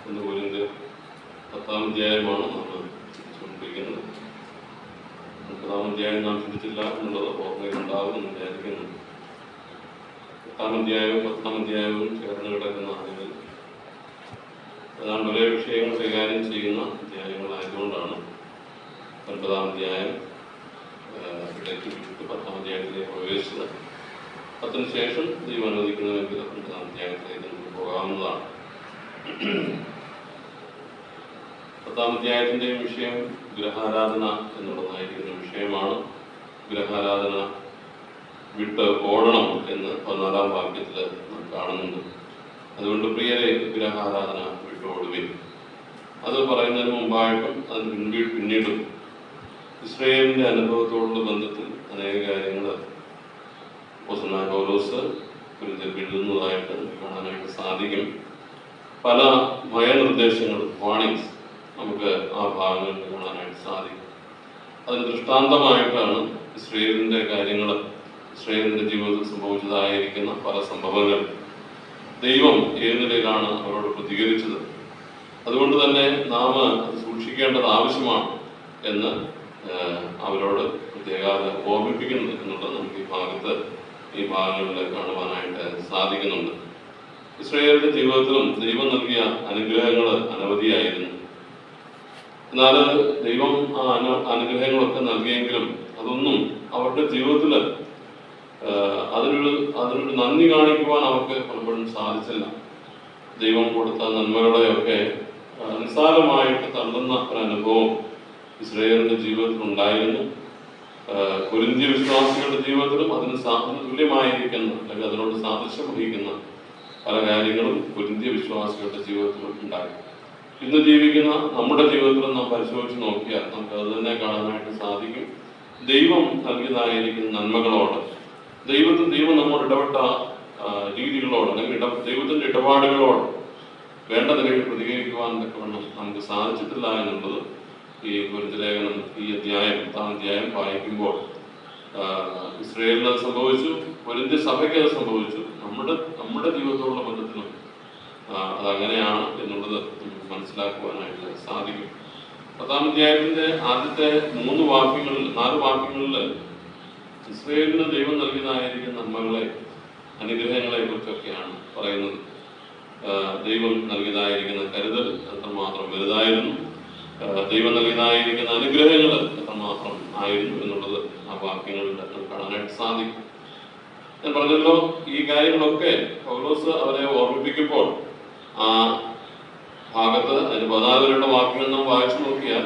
1 കൊരിന്ത്യർ 10-ാം അധ്യായമാണ് നമ്മൾ ചിന്തിച്ചുകൊണ്ടിരിക്കുന്നത്. 30-ാം അധ്യായം നാം ചിന്തിച്ചില്ല എന്നുള്ളത് ഓർമ്മയിലുണ്ടാകുമെന്ന് വിചാരിക്കുന്നു. 8-ാം അധ്യായവും 10-ാം അധ്യായവും ചേർന്ന് കിടക്കുന്ന ആളുകൾ ഏതാണ്ട് ഒരേ വിഷയങ്ങൾ കൈകാര്യം ചെയ്യുന്ന അധ്യായങ്ങളായതുകൊണ്ടാണ് 9-ാം അധ്യായം ഇടയ്ക്ക് വിട്ട് 10-ാം അധ്യായത്തിലേക്ക് പ്രവേശിച്ചത്. 10-ന് ശേഷം ദൈവം അനുവദിക്കുന്നുവെങ്കിൽ 9-ാം അധ്യായത്തിലേക്ക് നമുക്ക് പോകാവുന്നതാണ്. 10-ാം അധ്യായത്തിൻ്റെ വിഷയം ഗ്രഹാരാധന എന്നുള്ളതായിരിക്കുന്ന വിഷയമാണ്. ഗ്രഹാരാധന വിട്ട് ഓടണം എന്ന് 14-ാം വാക്യത്തിൽ നാം കാണുന്നുണ്ട്. അതുകൊണ്ട് പ്രിയരെ, ഗ്രഹാരാധന വിട്ടോടുവിൻ. അത് പറയുന്നതിന് മുമ്പായിട്ടും അതിന് പിന്നീടും ഇസ്രായേലിൻ്റെ അനുഭവത്തോടുള്ള ബന്ധത്തിൽ അനേക കാര്യങ്ങൾ അപ്പോസ്തലനായ പൗലോസ് എഴുതുന്നതായിട്ട് കാണാനായിട്ട് സാധിക്കും. പല ഭയനിർദ്ദേശങ്ങൾ, വാണിങ്സ് നമുക്ക് ആ ഭാഗങ്ങളിൽ കാണാനായിട്ട് സാധിക്കും. അതിന് ദൃഷ്ടാന്തമായിട്ടാണ് ഇസ്രായേലിൻ്റെ കാര്യങ്ങൾ, ഇസ്രായേലിൻ്റെ ജീവിതത്തിൽ സംഭവിച്ചതായിരിക്കുന്ന പല സംഭവങ്ങൾ ദൈവം ഏത് നിലയിലാണ് അവരോട് പ്രതികരിച്ചത്. അതുകൊണ്ട് തന്നെ നാം അത് സൂക്ഷിക്കേണ്ടത് ആവശ്യമാണ് എന്ന് അവരോട് പ്രത്യേകത ഓർമ്മിപ്പിക്കുന്നത് എന്നുള്ളത് നമുക്ക് ഈ ഭാഗങ്ങളിൽ കാണുവാനായിട്ട് സാധിക്കുന്നുണ്ട്. ഇസ്രായേലിന്റെ ജീവിതത്തിലും ദൈവം നൽകിയ അനുഗ്രഹങ്ങൾ അനവധിയായിരുന്നു. എന്നാൽ ദൈവം ആ അനുഗ്രഹങ്ങളൊക്കെ നൽകിയെങ്കിലും അതൊന്നും അവരുടെ ജീവിതത്തിൽ അതിനൊരു നന്ദി കാണിക്കുവാൻ അവർക്ക് പലപ്പോഴും സാധിച്ചില്ല. ദൈവം കൊടുത്ത നന്മകളെയൊക്കെ നിസ്സാരമായിട്ട് തള്ളുന്ന ഒരനുഭവം ഇസ്രായേലിന്റെ ജീവിതത്തിൽ ഉണ്ടായിരുന്നു. കൊരിന്ത്യ വിശ്വാസികളുടെ ജീവിതത്തിലും അതിന് തുല്യമായിരിക്കുന്ന അല്ലെങ്കിൽ അതിനോട് സാദൃശ്യം വഹിക്കുന്ന പല കാര്യങ്ങളും കൊരിന്ത്യ വിശ്വാസികളുടെ ജീവിതത്തിലും ഉണ്ടായി. ഇന്ന് ജീവിക്കുന്ന നമ്മുടെ ജീവിതത്തിലും നാം പരിശോധിച്ച് നോക്കിയാൽ നമുക്ക് അത് തന്നെ കാണാനായിട്ട് സാധിക്കും. ദൈവം നൽകിയതായിരിക്കുന്ന നന്മകളോട്, ദൈവം നമ്മോട് ഇടപെട്ട രീതികളോട് അല്ലെങ്കിൽ ദൈവത്തിന്റെ ഇടപാടുകളോട് വേണ്ട നിലയിൽ പ്രതികരിക്കുവാൻ തക്കവണ്ണം നമുക്ക് സാധിച്ചിട്ടില്ല എന്നുള്ളത് ഈ കൊരിന്ത്യ ലേഖനം ഈ അധ്യായം 10-ാം അധ്യായം വായിക്കുമ്പോൾ ഇസ്രായേലിന് അത് സംഭവിച്ചു, കൊരിന്ത്യ സഭയ്ക്ക് അത് സംഭവിച്ചു. നമ്മുടെ ജീവിതത്തോടുള്ള ബന്ധത്തിലും അതങ്ങനെയാണ് എന്നുള്ളത് മനസ്സിലാക്കുവാനായിട്ട് സാധിക്കും. 10-ാം അധ്യായത്തിന്റെ ആദ്യത്തെ 4 വാക്യങ്ങളിൽ ഇസ്രായേലിന് ദൈവം നൽകിയതായിരിക്കുന്ന നന്മകളെ, അനുഗ്രഹങ്ങളെ കുറിച്ചൊക്കെയാണ് പറയുന്നത്. ദൈവം നൽകിയതായിരിക്കുന്ന കരുതൽ എത്രമാത്രം വലുതായിരുന്നു, ദൈവം നൽകിയതായിരിക്കുന്ന അനുഗ്രഹങ്ങൾ എത്രമാത്രം ആയിരുന്നു എന്നുള്ളത് ആ വാക്യങ്ങളിൽ കാണാനായിട്ട് സാധിക്കും. ഞാൻ പറഞ്ഞല്ലോ, ഈ കാര്യങ്ങളൊക്കെ പൗലോസ് അവരെ ഓർമ്മിപ്പിക്കുമ്പോൾ ആ ഭാഗത്ത് അതിന് 14 വാക്യങ്ങൾ നാം വായിച്ചു നോക്കിയാൽ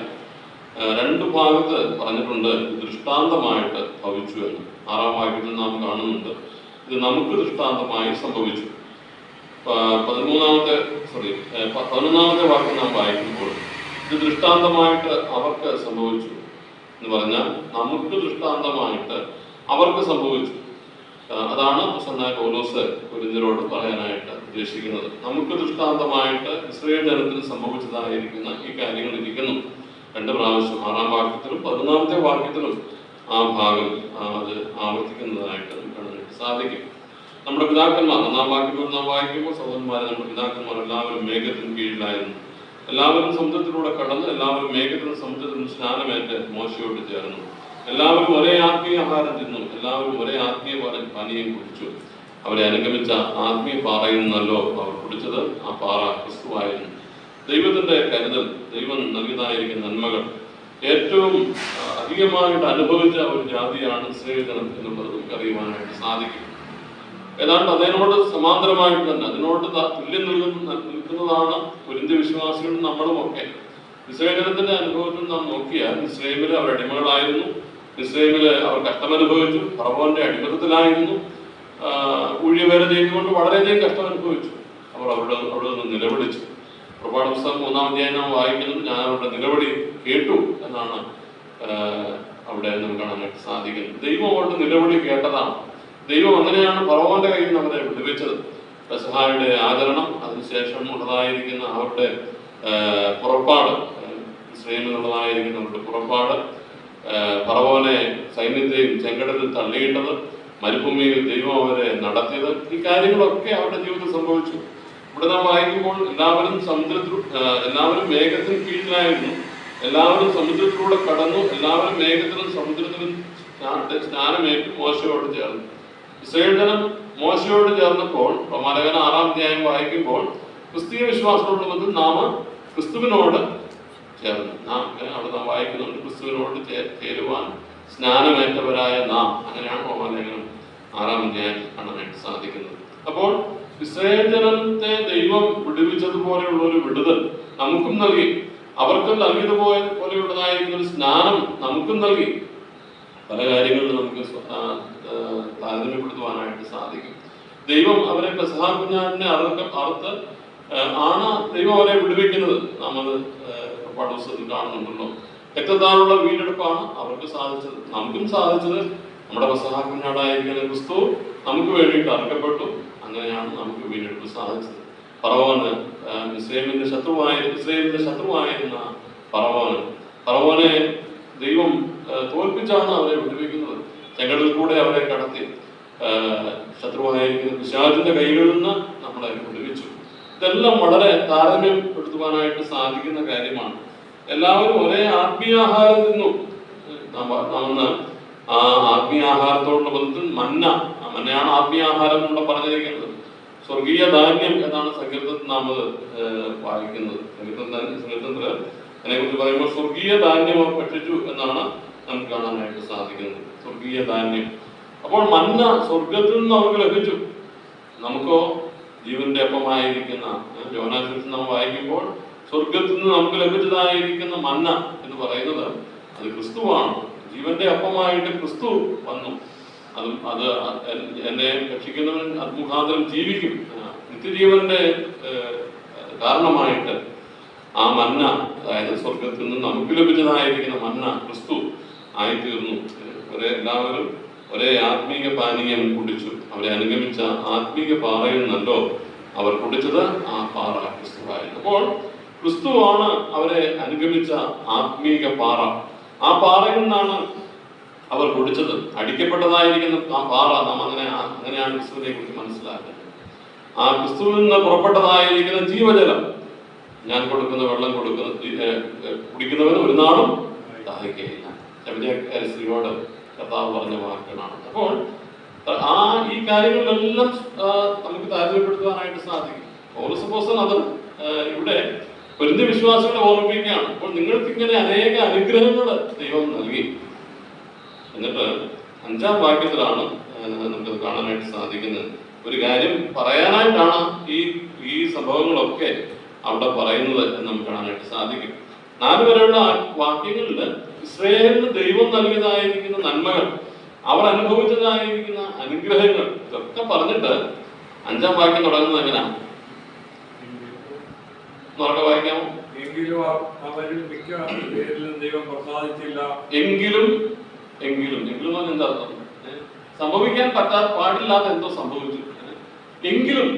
2 ഭാഗത്ത് പറഞ്ഞിട്ടുണ്ട് ദൃഷ്ടാന്തമായിട്ട് ഭവിച്ചു എന്ന്. 6-ാം വാക്യത്തിൽ നാം കാണുന്നുണ്ട് ഇത് നമുക്ക് ദൃഷ്ടാന്തമായി സംഭവിച്ചു. 11-ാമത്തെ വാക്യം നാം വായിക്കുമ്പോൾ ഇത് ദൃഷ്ടാന്തമായിട്ട് അവർക്ക് സംഭവിച്ചു എന്ന് പറഞ്ഞാൽ നമുക്ക് ദൃഷ്ടാന്തമായിട്ട് അവർക്ക് സംഭവിച്ചു. അതാണ് അപ്പോസ്തലനായ പൗലോസ് കൊരിന്ത്യരോട് പറയാനായിട്ട് ഉദ്ദേശിക്കുന്നത്. നമുക്ക് ദൃഷ്ടാന്തമായിട്ട് ഇസ്രായേൽ ജനത്തിന് സംഭവിച്ചതായിരിക്കുന്ന ഈ കാര്യങ്ങൾ ഇരിക്കുന്നു. 2 പ്രാവശ്യം 6-ാം വാക്യത്തിലും 11-ാമത്തെ വാക്യത്തിലും ആ ഭാഗം അത് ആവർത്തിക്കുന്നതായിട്ട് കാണാനായിട്ട് സാധിക്കും. നമ്മുടെ പിതാക്കന്മാർ 1-ാം വാക്യത്തിൽ നാം വായിക്കുമ്പോൾ സഹോദരന്മാരെ, നമ്മുടെ പിതാക്കന്മാർ എല്ലാവരും മേഘത്തിന് കീഴിലായിരുന്നു. എല്ലാവരും സമുദ്രത്തിലൂടെ കടന്ന്, എല്ലാവരും മേഘത്തിന് സമുദ്രത്തിന് സ്നാനമേറ്റ് മോശയോട് ചേർന്നു. എല്ലാവരും ഒരേ ആത്മീയ ആഹാരം തിന്നു, എല്ലാവരും ഒരേ ആത്മീയ പാനീയം കുടിച്ചു. അവരെ അനുഗമിച്ച ആത്മീയ പാറയിൽ നിന്നല്ലോ അവർ കുടിച്ചത്. ആ പാറ ക്രിസ്തുവായിരുന്നു. ദൈവത്തിന്റെ കരുതൽ, ദൈവം നൽകിയതായിരിക്കുന്ന നന്മകൾ ഏറ്റവും അധികമായിട്ട് അനുഭവിച്ച ഒരു ജാതിയാണ് ഇസ്രായേൽ ജനം എന്നുള്ളത് നമുക്ക് അറിയുവാനായിട്ട് സാധിക്കും. ഏതാണ്ട് അതിനോട് സമാന്തരമായിട്ട് തന്നെ അതിനോട് തുല്യം നിൽക്കുന്നതാണ് കൊരിന്ത്യ വിശ്വാസികളും നമ്മളും ഒക്കെ. ഇസ്രായേൽ ജനത്തിന്റെ അനുഭവത്തിൽ നാം നോക്കിയാൽ ഇസ്രായേലിൽ അവർ അടിമകളായിരുന്നു. ഇസ്രായേലിൽ അവർ കഷ്ടമനുഭവിച്ചു, ഫറവോന്റെ അടിമത്തത്തിലായിരുന്നു. ഊഴിയവേല ചെയ്തുകൊണ്ട് വളരെയധികം കഷ്ടം അനുഭവിച്ചു. അവർ അവിടെ നിന്ന് നിലവിളിച്ചു. പുറപ്പാട് പുസ്തകം 3-ാം അധ്യായം നാം വായിക്കുന്നത് ഞാൻ അവരുടെ നിലവിളി കേട്ടു എന്നാണ് അവിടെ നമുക്ക് കാണാനായിട്ട് സാധിക്കുന്നത്. ദൈവം അവരുടെ നിലവിളി കേട്ടതാണ്. ദൈവം അങ്ങനെയാണ് ഫറവോന്റെ കയ്യിൽ നിന്ന് അവരെ വിടുവിച്ചത്. പെസഹായുടെ ആചരണം, അതിനുശേഷം ഉള്ളതായിരിക്കുന്ന അവരുടെ പുറപ്പാട്, ഇസ്രായേലിനുള്ളതായിരിക്കുന്ന അവരുടെ പുറപ്പാട്, ഫറവോനെ സൈന്യത്തെയും ചെങ്കടലിൽ തള്ളിയിട്ടത്, മരുഭൂമിയിൽ ദൈവം അവരെ നടത്തിയത്, ഈ കാര്യങ്ങളൊക്കെ അവരുടെ ജീവിതത്തിൽ സംഭവിച്ചു. ഇവിടെ നാം വായിക്കുമ്പോൾ എല്ലാവരും മേഘത്തിന് കീഴിലായിരുന്നു, എല്ലാവരും സമുദ്രത്തിലൂടെ കടന്നു, എല്ലാവരും മേഘത്തിലും സമുദ്രത്തിലും സ്നാനമേറ്റു മോശയോട് ചേർന്നു. ഇസ്രായേൽ ജനം മോശയോട് ചേർന്നപ്പോൾ റോമാലേഖനം 6-ാം അധ്യായം വായിക്കുമ്പോൾ ക്രിസ്തീയ വിശ്വാസത്തോടുള്ളത് നാം ക്രിസ്തുവിനോട് ചേർന്നു. അവിടെ നാം വായിക്കുന്നുണ്ട്, ക്രിസ്തുവിനോട് ചേരുവാൻ സ്നാനമേറ്റവരായ നാം. അങ്ങനെയാണ് റോമാലേഖനം 6-ാം അധ്യായത്തിൽ കാണാനായിട്ട് സാധിക്കുന്നത്. അപ്പോൾ ഇസ്രായേൽ ജനത്തെ ദൈവം വിടുവിച്ചതുപോലെയുള്ള ഒരു വിടുതൽ നമുക്കും നൽകി, അവർക്കും പോലെയുള്ളതായിരിക്കുന്ന ഒരു സ്നാനം നമുക്കും നൽകി. പല കാര്യങ്ങളിലും നമുക്ക് താരതമ്യപ്പെടുത്തുവാനായിട്ട് സാധിക്കും. ദൈവം അവരെ പെസഹ കുഞ്ഞാടിനെ അറുത്ത് ആണ് ദൈവം അവരെ വിടുവിക്കുന്നത്. നാം അത് പാഠപുസ്തകത്തിൽ കാണുന്നുണ്ടല്ലോ. രക്തത്താലുള്ള വീണ്ടെടുപ്പാണ് അവർക്ക് സാധിച്ചത്, നമുക്കും സാധിച്ചത്. നമ്മുടെ പെസഹ കുഞ്ഞാടായിരിക്കുന്ന ക്രിസ്തു നമുക്ക് വേണ്ടിയിട്ട് അറുക്കപ്പെട്ടു. അങ്ങനെയാണ് നമുക്ക് വീണ്ടെടുപ്പ് സാധിച്ചത്. ഫറവോന് ഇസ്രായേലിന്റെ ശത്രുവായിരുന്ന ഫറവോനെ ദൈവം തോൽപ്പിച്ചാണ് അവരെ വിടുവിക്കുന്നത്. ചെങ്കടലിൽ കൂടെ അവരെ കടത്തി ശത്രുവായിരിക്കുന്ന പിശാചിന്റെ കൈകളിൽ നിന്ന് നമ്മളെ വിടുവിച്ചു. ഇതെല്ലാം വളരെ താരതമ്യപ്പെടുത്തുവാനായിട്ട് സാധിക്കുന്ന കാര്യമാണ്. എല്ലാവരും ഒരേ ആത്മീയാഹാരം തിന്നു. ആ ആത്മീയാഹാരത്തോടുള്ള ബന്ധത്തിൽ മന്നയാണ് ആത്മീയാഹാരം എന്നുള്ള പറഞ്ഞിരിക്കുന്നത്. സ്വർഗീയ ധാന്യം എന്നാണ് സങ്കീർത്തനത്തിൽ നാം വായിക്കുന്നത്. സങ്കീർത്തനത്തിൽ അതിനെക്കുറിച്ച് പറയുമ്പോൾ സ്വർഗീയ ധാന്യം ഭക്ഷിച്ചു എന്നാണ് നമുക്ക് കാണാനായിട്ട് സാധിക്കുന്നത്. സ്വർഗീയ ധാന്യം. അപ്പോൾ മന്ന സ്വർഗത്തിൽ നിന്ന് അവർക്ക് ലഭിച്ചു. നമുക്കോ ജീവന്റെ അപ്പമായിരിക്കുന്ന യോനാസുവിൽ നാം വായിക്കുമ്പോൾ സ്വർഗത്തിൽ നിന്ന് നമുക്ക് ലഭിച്ചതായിരിക്കുന്ന മന്ന എന്ന് പറയുന്നത് അത് ക്രിസ്തുവാണ്. ജീവന്റെ അപ്പമായിട്ട് ക്രിസ്തു വന്നു. അത് എന്നെ രക്ഷിക്കുന്നവൻ അത് മുഖാന്തരം ജീവിക്കും. നിത്യജീവന്റെ കാരണമായിട്ട് ആ മന്ന, അതായത് സ്വർഗത്തിൽ നിന്ന് നമുക്ക് ലഭിച്ചതായിരിക്കുന്ന മന്ന ക്രിസ്തു ആയിത്തീർന്നു. എല്ലാവരും ഒരേ ആത്മീക പാനീയം കുടിച്ചു. അവരെ അനുഗമിച്ച ആത്മീക പാറയിൽ നിന്നല്ലോ അവർ കുടിച്ചത്. ആ പാറ ക്രിസ്തുവായിരുന്നു. അപ്പോൾ ക്രിസ്തുവാണ് അവരെ അനുഗമിച്ച ആത്മീക പാറ. ആ പാറയിൽ നിന്നാണ് അവർ കുടിച്ചത്. അടിക്കപ്പെട്ടതായിരിക്കുന്ന ആ പാറ നാം അങ്ങനെയാണ് ക്രിസ്തുവിനെ കുറിച്ച് മനസ്സിലാക്കുന്നത്. ആ ക്രിസ്തുവിൽ നിന്ന് പുറപ്പെട്ടതായിരിക്കുന്ന ജീവജലം, ഞാൻ കൊടുക്കുന്ന വെള്ളം കുടിക്കുന്നവന് ഒരു നാളും ദാഹിക്കുകയില്ല. സ്ത്രീയോട് കർത്താവ് പറഞ്ഞ വാക്കുകളാണ്. അപ്പോൾ ഈ കാര്യങ്ങളിലെല്ലാം നമുക്ക് താരതമ്യപ്പെടുത്തുവാനായിട്ട് സാധിക്കും. പൗലോസ് അത് ഇവിടെ കൊരിന്ത്യ വിശ്വാസികളെ ഓർമ്മിപ്പിക്കുകയാണ്. അപ്പോൾ നിങ്ങൾക്ക് ഇങ്ങനെ അനേക അനുഗ്രഹങ്ങൾ ദൈവം നൽകി. എന്നിട്ട് 5-ാം വാക്യത്തിലാണ് നമുക്കത് കാണാനായിട്ട് സാധിക്കുന്നത്. ഒരു കാര്യം പറയാനായിട്ടാണ് ഈ സംഭവങ്ങളൊക്കെ അവിടെ പറയുന്നത് എന്ന് നമുക്ക് കാണാനായിട്ട് സാധിക്കും. 4 വരെയുള്ള വാക്യങ്ങളിൽ ഇസ്രായേലിന് ദൈവം നൽകിയതായിരിക്കുന്ന നന്മകൾ, അവർ അനുഭവിച്ചതായിരിക്കുന്ന അനുഗ്രഹങ്ങൾ, ഇതൊക്കെ പറഞ്ഞിട്ട് 5-ാം വാക്യം തുടങ്ങുന്നത് എങ്ങനെയാണ്? ഉറക്കെ വായിക്കാമോ? എങ്കിലും ദൈവം പ്രസാദിച്ചില്ല. എങ്കിലും എന്താ അർത്ഥം? സംഭവിക്കാൻ പാടില്ലാത്ത എന്തോ സംഭവിച്ചു. എങ്കിലും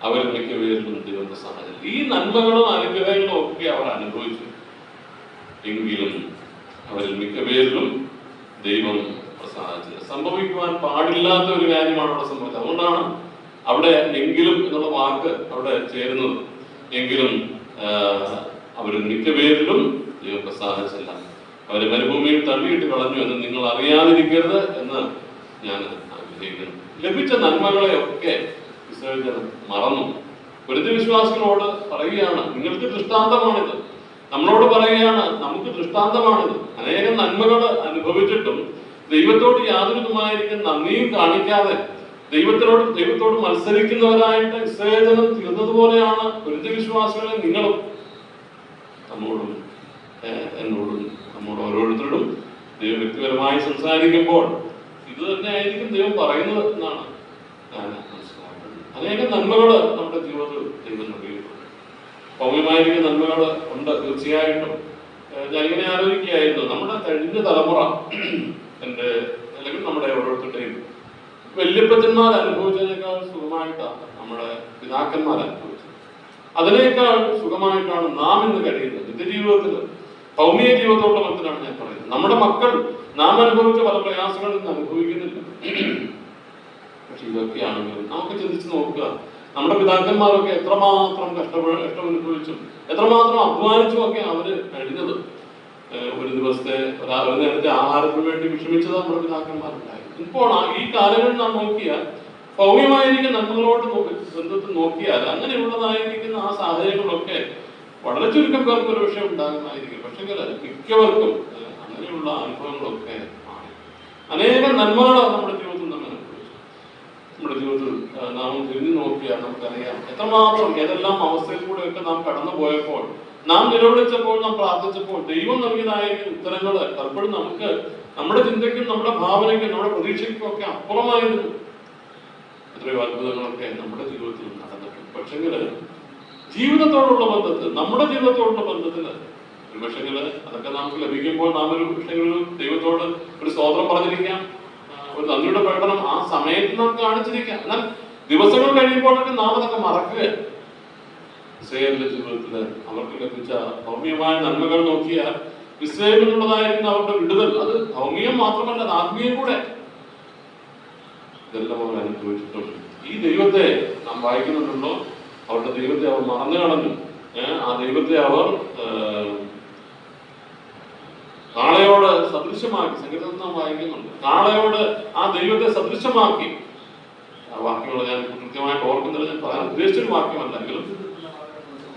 അവരിൽ മിക്കവരിലും ദൈവം പ്രസാദിച്ചില്ല. ഈ നന്മകളും അനുഗ്രഹങ്ങളും ഒക്കെ അവർ അനുഭവിച്ചു. എങ്കിലും അവരിൽ മിക്കവരിലും ദൈവം പ്രസാദിച്ചില്ല. സംഭവിക്കുവാൻ പാടില്ലാത്ത ഒരു കാര്യമാണ് അവിടെ സംഭവിച്ചത്. അതുകൊണ്ടാണ് അവിടെ എങ്കിലും എന്നുള്ള വാക്ക് അവിടെ ചേരുന്നത്. എങ്കിലും അവരിൽ മിക്കവരിലും ദൈവം പ്രസാദിച്ചില്ല. അവരെ മരുഭൂമിയിൽ തള്ളിയിട്ട് കളഞ്ഞു എന്ന് നിങ്ങൾ അറിയാതിരിക്കരുത് എന്ന് ഞാൻ ആഗ്രഹിക്കുന്നു. ലഭിച്ച നന്മകളെ ഒക്കെ ഇസ്രായേൽ ജനം മറന്നു. കൊരിന്ത്യ വിശ്വാസികളോട് പറയുകയാണ്, നിങ്ങൾക്ക് ദൃഷ്ടാന്തമാണിത്. നമ്മളോട് പറയുകയാണ്, നമുക്ക് ദൃഷ്ടാന്തമാണിത്. അനേകം നന്മകൾ അനുഭവിച്ചിട്ടും ദൈവത്തോട് യാതൊരുമായിരിക്കും നന്ദിയും കാണിക്കാതെ ദൈവത്തോട് മത്സരിക്കുന്നവരായിട്ട് ഇസ്രായേൽ ജനം തീർന്നതുപോലെയാണ് കൊരിന്ത്യ വിശ്വാസികളെ നിങ്ങളും നമ്മോടും എന്നോടും നമ്മോട് ഓരോരുത്തരോടും ദൈവം വ്യക്തിപരമായി സംസാരിക്കുമ്പോൾ ഇത് തന്നെ ആയിരിക്കും ദൈവം പറയുന്നത് എന്നാണ് ഞാൻ മനസ്സിലാക്കുന്നത്. അനേകം നന്മകൾ നമ്മുടെ ജീവിതത്തിൽ ദൈവം നൽകിയിട്ടുണ്ട്. ഭൗമ്യമായിരിക്കുന്ന നന്മകൾ ഉണ്ട് തീർച്ചയായിട്ടും. ഞാനിങ്ങനെ ആലോചിക്കുകയായിരുന്നു, നമ്മുടെ കഴിഞ്ഞ തലമുറ അല്ലെങ്കിൽ നമ്മുടെ ഓരോരുത്തരുടെയും വല്യപ്പച്ചന്മാർ അനുഭവിച്ചതിനേക്കാൾ സുഖമായിട്ടാണ് നമ്മുടെ പിതാക്കന്മാർ അനുഭവിച്ചത്. അതിനേക്കാൾ സുഖമായിട്ടാണ് നാം ഇന്ന് കഴിയുന്നത്. നിത്യജീവിതത്തിൽ ഭൗമിക ജീവിതത്തോടുള്ള ബന്ധത്തിലാണ് ഞാൻ പറയുന്നത്. നമ്മുടെ മക്കൾ നാം അനുഭവിച്ച പല പ്രയാസങ്ങളിൽ നിന്ന് അനുഭവിക്കുന്നില്ല. പക്ഷെ ഇതൊക്കെയാണെങ്കിലും നമുക്ക് ചിന്തിച്ച് നോക്കുക, നമ്മുടെ പിതാക്കന്മാരൊക്കെ എത്രമാത്രം കഷ്ടമനുഭവിച്ചും എത്രമാത്രം അധ്വാനിച്ചും ഒക്കെ അവര് കഴിഞ്ഞത്. ഒരു ദിവസത്തെ ഒരു നേരത്തെ ആഹാരത്തിന് വേണ്ടി വിഷമിച്ചത് നമ്മുടെ പിതാക്കന്മാരുണ്ടായിരുന്നു. ഇപ്പോൾ ഈ കാലങ്ങളിൽ നാം നോക്കിയാൽ ഭൗമ്യമായിരിക്കുന്ന നന്മകളോട് ബന്ധത്തിൽ നോക്കിയാൽ അങ്ങനെയുള്ളതായിരിക്കുന്ന ആ സാഹചര്യങ്ങളൊക്കെ വളരെ ചുരുക്കം പേർക്ക് ഒരു വിഷയം ഉണ്ടാകുന്നതായിരിക്കും. പക്ഷേ മിക്കവർക്കും അങ്ങനെയുള്ള അനുഭവങ്ങളൊക്കെ ആണ്. അനേകം നന്മകളാണ് നമ്മുടെ ജീവിതത്തിൽ നമ്മൾ അനുഭവിച്ചു. നമ്മുടെ ജീവിതത്തിൽ നാം തിരിഞ്ഞു നോക്കിയാൽ നമുക്കറിയാം എത്രമാത്രം ഏതെല്ലാം അവസ്ഥയിൽ കൂടെയൊക്കെ നാം കടന്നു പോയപ്പോൾ, നാം നിലവിളിച്ചപ്പോൾ, നാം പ്രാർത്ഥിച്ചപ്പോൾ ദൈവം നൽകിയതായ ഉത്തരങ്ങൾ പലപ്പോഴും നമുക്ക് നമ്മുടെ ചിന്തയ്ക്കും നമ്മുടെ ഭാവനയ്ക്കും നമ്മുടെ പ്രതീക്ഷയ്ക്കും ഒക്കെ അപ്പുറമായിരുന്നു. എത്രയോ അത്ഭുതങ്ങളൊക്കെ നമ്മുടെ ജീവിതത്തിൽ നടന്നിട്ടുണ്ട്. പക്ഷെങ്കില് ജീവിതത്തോടുള്ള ബന്ധത്തിൽ, നമ്മുടെ ജീവിതത്തോടുള്ള ബന്ധത്തിൽ ഒരു പക്ഷെങ്കില് അതൊക്കെ നമുക്ക് ലഭിക്കുമ്പോൾ നാം ഒരു പക്ഷെങ്കിലും ദൈവത്തോട് ഒരു സ്തോത്രം പറഞ്ഞിരിക്കാം, ഒരു നന്ദിയുടെ പ്രകടനം ആ സമയത്ത് നാം കാണിച്ചിരിക്കാം. എന്നാൽ ദിവസങ്ങൾ കഴിയുമ്പോഴൊക്കെ നാം അതൊക്കെ മറക്കുക. ഇസ്രായേലിന്റെ ജീവിതത്തില് അവർക്ക് ലഭിച്ച ഭൗമ്യമായ നന്മകൾ നോക്കിയാൽ ഇസ്രായേലിനുള്ളതായിരിക്കുന്ന അവരുടെ വിടുതൽ അത് ഭൗമ്യം മാത്രമല്ല, അത് ആത്മീയം കൂടെ. ഇതെല്ലാം അവർ അനുഭവിച്ചിട്ടുണ്ട്. ഈ ദൈവത്തെ നാം വായിക്കുന്നുണ്ടല്ലോ, അവരുടെ ദൈവത്തെ അവർ മറന്നു കളഞ്ഞു. ആ ദൈവത്തെ അവർ കാളയോട് സദൃശമാക്കി. സംഗീതത്തിൽ നാം വായിക്കുന്നുണ്ട്, കാളയോട് ആ ദൈവത്തെ സദൃശമാക്കി. ആ വാക്യങ്ങൾ ഞാൻ കൃത്യമായിട്ട് ഓർക്കുന്നില്ല, ഞാൻ പറയാൻ ഉദ്ദേശിച്ചൊരു വാക്യമല്ലെങ്കിലും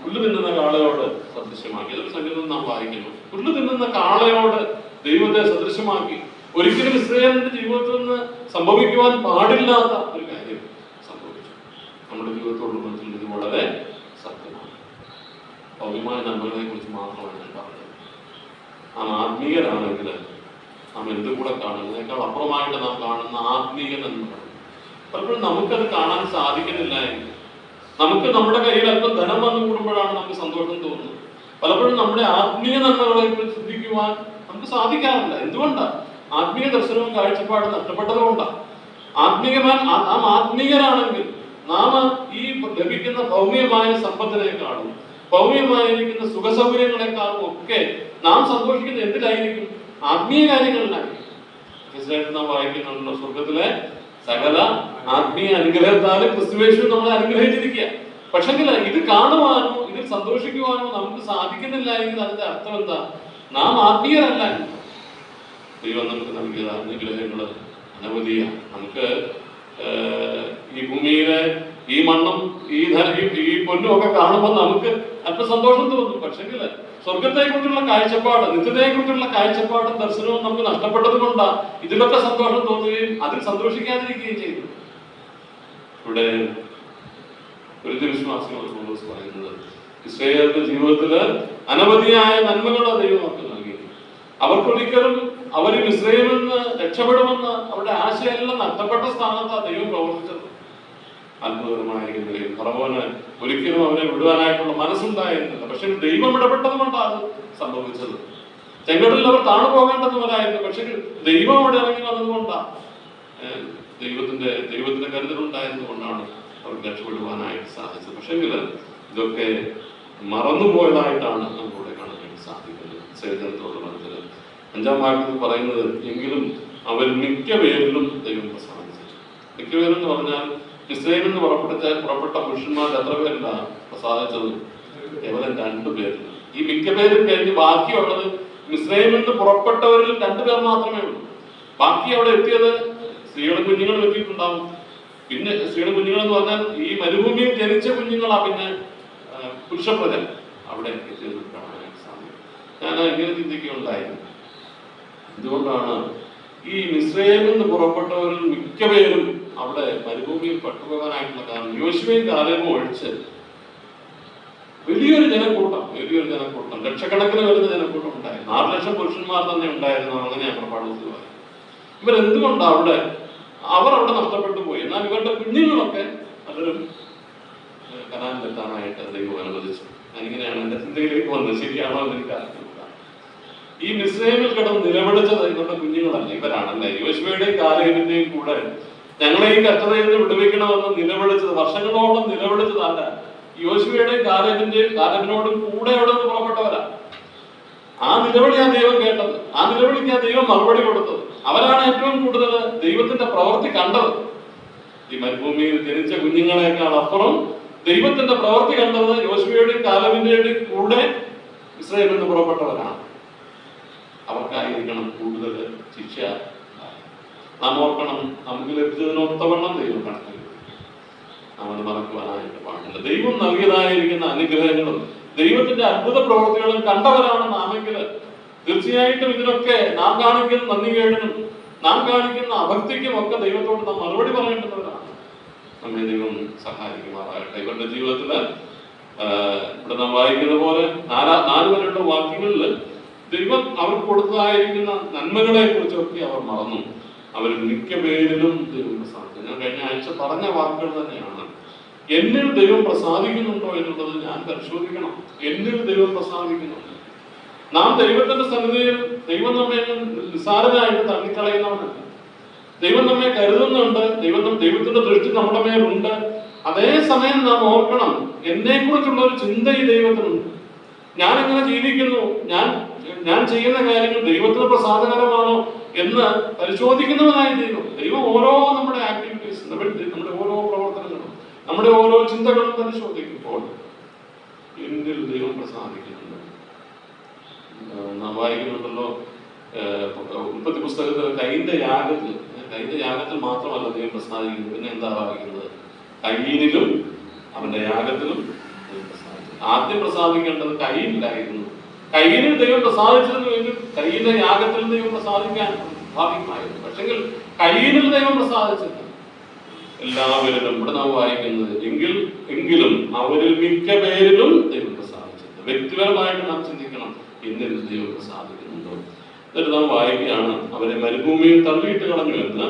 പുല്ല് തിന്നുന്ന കാളയോട് സദൃശമാക്കി. അതൊരു സംഗീതത്തിൽ നാം വായിക്കുന്നു. പുല്ല് തിന്നുന്ന കാളയോട് ദൈവത്തെ സദൃശമാക്കി. ഒരിക്കലും ഇസ്രായേലിന്റെ ജീവിതത്തിൽ നിന്ന് സംഭവിക്കുവാൻ പാടില്ലാത്ത ഒരു കാര്യം സംഭവിച്ചു. നമ്മുടെ ജീവിതത്തോടുള്ള ബന്ധത്തിൽ ഇത് വളരെ സത്യമാണ്. ഭൗതികമായ നന്മകളെ കുറിച്ച് മാത്രമാണ് ഞാൻ പറഞ്ഞത്. നാം ആത്മീയരാണെങ്കിൽ നാം എന്ത് കൂടെ കാണുന്നതിനേക്കാൾ അപ്പുറമായിട്ട് നാം കാണുന്ന ആത്മീയ നന്മകൾ പലപ്പോഴും നമുക്കത് കാണാൻ സാധിക്കുന്നില്ല എങ്കിൽ, നമുക്ക് നമ്മുടെ കയ്യിൽ അല്പം ധനം വന്നു കൂടുമ്പോഴാണ് നമുക്ക് സന്തോഷം തോന്നുന്നത്. പലപ്പോഴും നമ്മുടെ ആത്മീയ നന്മകളെ കുറിച്ച് ചിന്തിക്കുവാൻ നമുക്ക് സാധിക്കാറില്ല. എന്തുകൊണ്ടാണ്? ആത്മീയ ദർശനവും കാഴ്ചപ്പാടും നഷ്ടപ്പെട്ടതുകൊണ്ടാണ്. നാം ആത്മീയരാണെങ്കിൽ നാം ഈ ലഭിക്കുന്ന ഭൗമ്യമായ സമ്പത്തിനേക്കാളും ഭൗമ്യമായിരിക്കുന്ന സുഖസൗകര്യങ്ങളെക്കാളും ഒക്കെ നാം സന്തോഷിക്കുന്ന എന്തിലായിരിക്കും? ആത്മീയ കാര്യങ്ങളിലായിരിക്കും. നാം വായിക്കുന്നുണ്ടല്ലോ, സ്വർഗത്തിലെ സകല ആത്മീയ അനുഗ്രഹത്താലും ക്രിസ്തുവേശു നമ്മളെ അനുഗ്രഹിച്ചിരിക്കുക. പക്ഷെങ്കിൽ ഇത് കാണുവാനോ ഇതിൽ സന്തോഷിക്കുവാനോ നമുക്ക് സാധിക്കുന്നില്ല എങ്കിൽ അതിന്റെ അർത്ഥം എന്താ? നാം ആത്മീയരല്ല. ദൈവം നമുക്ക് നൽകിയ അനുഗ്രഹങ്ങൾ അനവധിയാണ്. നമുക്ക് ഈ ഭൂമിയിലെ ഈ മണ്ണും ഈ പൊന്നും ഒക്കെ കാണുമ്പോൾ നമുക്ക് അല്പ സന്തോഷം തോന്നും. പക്ഷെങ്കിൽ സ്വർഗത്തെ കുറിച്ചുള്ള കാഴ്ചപ്പാട്, നിത്യതയെ കുറിച്ചുള്ള കാഴ്ചപ്പാടും ദർശനവും നമുക്ക് നഷ്ടപ്പെട്ടത് കൊണ്ടാണ് ഇതിലൊക്കെ സന്തോഷം തോന്നുകയും അതിൽ സന്തോഷിക്കാതിരിക്കുകയും ചെയ്തു. ഇവിടെ ഒരു വിശ്വാസികളോട് പൗലോസ് പറയുന്നത്, ഇസ്രായേലിന്റെ ജീവിതത്തില് അനവധിയായ നന്മകൾ ദൈവം അവർക്ക് നൽകി. അവർക്കൊരിക്കലും അവരിൽ ഇസ്രായേലിൽ നിന്ന് രക്ഷപ്പെടുമെന്ന് അവരുടെ ആശയെല്ലാം നഷ്ടപ്പെട്ട സ്ഥാനത്താണ് ദൈവം പ്രവർത്തിച്ചത്. അത്ഭുതകരമായിരിക്കുന്ന ഫറവോന് ഒരിക്കലും അവരെ വിടുവാനായിട്ടുള്ള മനസ്സുണ്ടായിരുന്നില്ല. പക്ഷെ ദൈവം ഇടപെട്ടത് കൊണ്ടാണ് സംഭവിച്ചത്. ചെങ്കടലിൽ അവർ താണു പോകേണ്ടതുവരായിരുന്നു. പക്ഷെ ദൈവം അവിടെ ഇറങ്ങി വന്നതുകൊണ്ടാണ്, ദൈവത്തിന്റെ കരുതലുണ്ടായിരുന്നത് കൊണ്ടാണ് അവർക്ക് രക്ഷപ്പെടുവാനായിട്ട് സാധിച്ചത്. പക്ഷെങ്കിൽ ഇതൊക്കെ മറന്നുപോയതായിട്ടാണ് നമുക്കിവിടെ കാണാൻ വേണ്ടി സാധിക്കുന്നത്. സേവനത്തോടുള്ള മനസ്സിൽ 5-ാം വാക്യത്തിൽ പറയുന്നത്, എങ്കിലും അവർ മിക്ക പേരിലും ദൈവം പ്രസാദിച്ചു. മിക്ക പേരെന്ന് പറഞ്ഞാൽ ഇസ്രായേലിൽ നിന്ന് പുറപ്പെട്ട പുരുഷന്മാർ എത്ര പേരില്ല പ്രസാദിച്ചത്? കേവലം 2 പേരിൽ. ഈ മിക്ക പേരും കഴിഞ്ഞ് ബാക്കിയുള്ളത് ഇസ്രായേലിൽ നിന്ന് പുറപ്പെട്ടവരിൽ 2 പേർ മാത്രമേ ഉള്ളൂ. ബാക്കി അവിടെ എത്തിയത് സ്ത്രീകളും കുഞ്ഞുങ്ങളും എത്തിയിട്ടുണ്ടാവും. പിന്നെ സ്ത്രീകളും കുഞ്ഞുങ്ങൾ എന്ന് പറഞ്ഞാൽ ഈ മരുഭൂമിയിൽ ജനിച്ച കുഞ്ഞുങ്ങളാ. പിന്നെ പുരുഷപ്രജ അവിടെ എത്തിയത് കാണാനായിട്ട് സാധിക്കും. ഞാൻ ഇങ്ങനെ ചിന്തിക്കുകയുണ്ടായിരുന്നു, ഇതുകൊണ്ടാണ് ഈ ഇസ്രായേലിൽ നിന്ന് പുറപ്പെട്ടവരിൽ മിക്ക പേരും അവിടെ മരുഭൂമിയിൽ പട്ടുപോകാനായിട്ടുള്ള കാരണം. യോശുവയും കാലേബും ഒഴിച്ച് വലിയൊരു ജനക്കൂട്ടം, ലക്ഷക്കണക്കിന് വരുന്ന ജനക്കൂട്ടം ഉണ്ടായിരുന്നു. 6 ലക്ഷം പുരുഷന്മാർ തന്നെ ഉണ്ടായിരുന്നു. അങ്ങനെയാണ് പ്രഭാതത്തിൽ പറയുന്നത്. ഇവരെന്തുകൊണ്ടാണ് അവർ അവിടെ നഷ്ടപ്പെട്ടു പോയി? എന്നാൽ ഇവരുടെ കുഞ്ഞുങ്ങളൊക്കെ പലരും കനാനിലെത്താനായിട്ട് ദൈവം അനുവദിച്ചു. ഞാനിങ്ങനെയാണ് എന്റെ ചിന്തയിലേക്ക് വന്നത്. ശരിയാണോ എന്ന് എനിക്ക് അറിയില്ല. ഈ മിസ്രൈമിൽ കിടന്ന് നിലവിളിച്ചത് ഇവരുടെ കുഞ്ഞുങ്ങളല്ല, ഇവരാണല്ലേ. യോശുവയുടെയും കാലേബിന്റെയും കൂടെ ഞങ്ങളെ ഈ കഷ്ടതയിൽ നിന്ന് വിടുവിക്കണമെന്ന് നിലവിളിച്ചത്, വർഷങ്ങളോളം നിലവിളിച്ചതല്ല. യോശുവയുടെയും കാലേബിനോടും കൂടെ അവിടെ നിന്ന് പുറപ്പെട്ടവരാ. ആ നിലവിളിയാ ദൈവം കേട്ടത്. ആ നിലവിളിക്കാ ദൈവം മറുപടി കൊടുത്തത്. അവരാണ് ഏറ്റവും കൂടുതൽ ദൈവത്തിന്റെ പ്രവൃത്തി കണ്ടത്. ഈ മരുഭൂമിയിൽ ജനിച്ച കുഞ്ഞുങ്ങളെക്കാൾ അപ്പുറം ദൈവത്തിന്റെ പ്രവൃത്തി കണ്ടത് യോശുവയുടെയും കാലബിന്റെയും കൂടെ ഇസ്രായേലിൽ നിന്ന് പുറപ്പെട്ടവരാണ്. അവർക്കായിരിക്കണം കൂടുതൽ ശിക്ഷ. നാം ഓർക്കണം, നമുക്ക് ലഭിച്ചതിനൊത്തവണ്ണം ദൈവം കണക്കിൽ നാം അത് മറക്കുവാനായിട്ട് പാടില്ല. ദൈവം നൽകിയതായിരിക്കുന്ന അനുഗ്രഹങ്ങളും ദൈവത്തിന്റെ അത്ഭുത പ്രവൃത്തികളും കണ്ടവരാണ് നാമെങ്കിൽ തീർച്ചയായിട്ടും ഇതിനൊക്കെ നാം കാണിക്കുന്ന നന്ദികേടിനും നാം കാണിക്കുന്ന അഭക്തിക്കും ഒക്കെ ദൈവത്തോട് നാം മറുപടി പറയേണ്ടുന്നവരാണ്. നമ്മെ ദൈവം സഹായിക്കുമാറാകട്ടെ. ഇവരുടെ ജീവിതത്തില് ഇവിടെ നാം വായിക്കുന്ന പോലെ 4 വരെയുള്ള വാക്യങ്ങളിൽ ദൈവം അവർക്ക് കൊടുത്തതായിരിക്കുന്ന നന്മകളെ കുറിച്ചൊക്കെ അവർ മറന്നു. അവർ മിക്ക പേരിലും ദൈവം പ്രസാദിച്ചു. ഞാൻ കഴിഞ്ഞ ആഴ്ച പറഞ്ഞ വാക്കുകൾ തന്നെയാണ്. എന്നിൽ ദൈവം പ്രസാദിക്കുന്നുണ്ടോ എന്നുള്ളത് ഞാൻ പരിശോധിക്കണം. എന്നിൽ ദൈവം പ്രസാദിക്കുന്നുണ്ട്. നാം ദൈവത്തിന്റെ സന്നിധിയിൽ ദൈവം നമ്മെ നിസ്സാരനായിട്ട് തള്ളിക്കളയുന്നവനല്ല. ദൈവം നമ്മെ കരുതുന്നുണ്ട്. ദൈവത്തിന്റെ ദൃഷ്ടി നമ്മുടെ മേലുണ്ട്. അതേസമയം നാം ഓർക്കണം, എന്നെ കുറിച്ചുള്ള ഒരു ചിന്ത ഈ ദൈവത്തിനുണ്ട്. ഞാൻ എങ്ങനെ ജീവിക്കുന്നു, ഞാൻ ചെയ്യുന്ന കാര്യങ്ങൾ ദൈവത്തിന് പ്രസാദകരമാണോ എന്ന് പരിശോധിക്കുന്നവനായി ദൈവം ഓരോ നമ്മുടെ ആക്ടിവിറ്റീസ്, നമ്മുടെ ഓരോ പ്രവർത്തനങ്ങളും, നമ്മുടെ ഓരോ ചിന്തകളും പരിശോധിക്കുമ്പോൾ എന്നിൽ ദൈവം പ്രസാദിക്കുന്നുണ്ട്. നാം വായിക്കുന്നുണ്ടല്ലോ ഉൽപ്പത്തി പുസ്തകത്തിൽ കൈന്റെ യാഗത്തിൽ മാത്രമല്ല ദൈവം പ്രസാദിക്കുന്നത്. പിന്നെ എന്താ വായിക്കുന്നത്? കയ്യിലും അവന്റെ യാഗത്തിലും ദൈവം പ്രസാദിച്ചു. ആദ്യം പ്രസാദിക്കേണ്ടത് കയ്യിലായിരുന്നു. കയ്യിന് ദൈവം പ്രസാദിച്ചിരുന്നുവെങ്കിൽ കയ്യിന്റെ യാഗത്തിൽ ദൈവം പ്രസാദിക്കാൻ ഭാഗ്യമായിരുന്നു. പക്ഷെങ്കിൽ കയ്യിനിൽ ദൈവം പ്രസാദിച്ചില്ല. എല്ലാവരിലും ഇവിടെ നാം വായിക്കുന്നത് എങ്കിലും അവരിൽ മിക്ക പേരിലും ദൈവം പ്രസാദിച്ചില്ല. വ്യക്തിപരമായിട്ട് നാം ചിന്തിക്കണം, എന്നിൽ ദൈവം പ്രസാദിക്കുന്നുണ്ടോ. എന്നിട്ട് നാം വായിക്കുകയാണ്, അവരെ മരുഭൂമിയിൽ തള്ളിയിട്ട് കളഞ്ഞു എന്ന്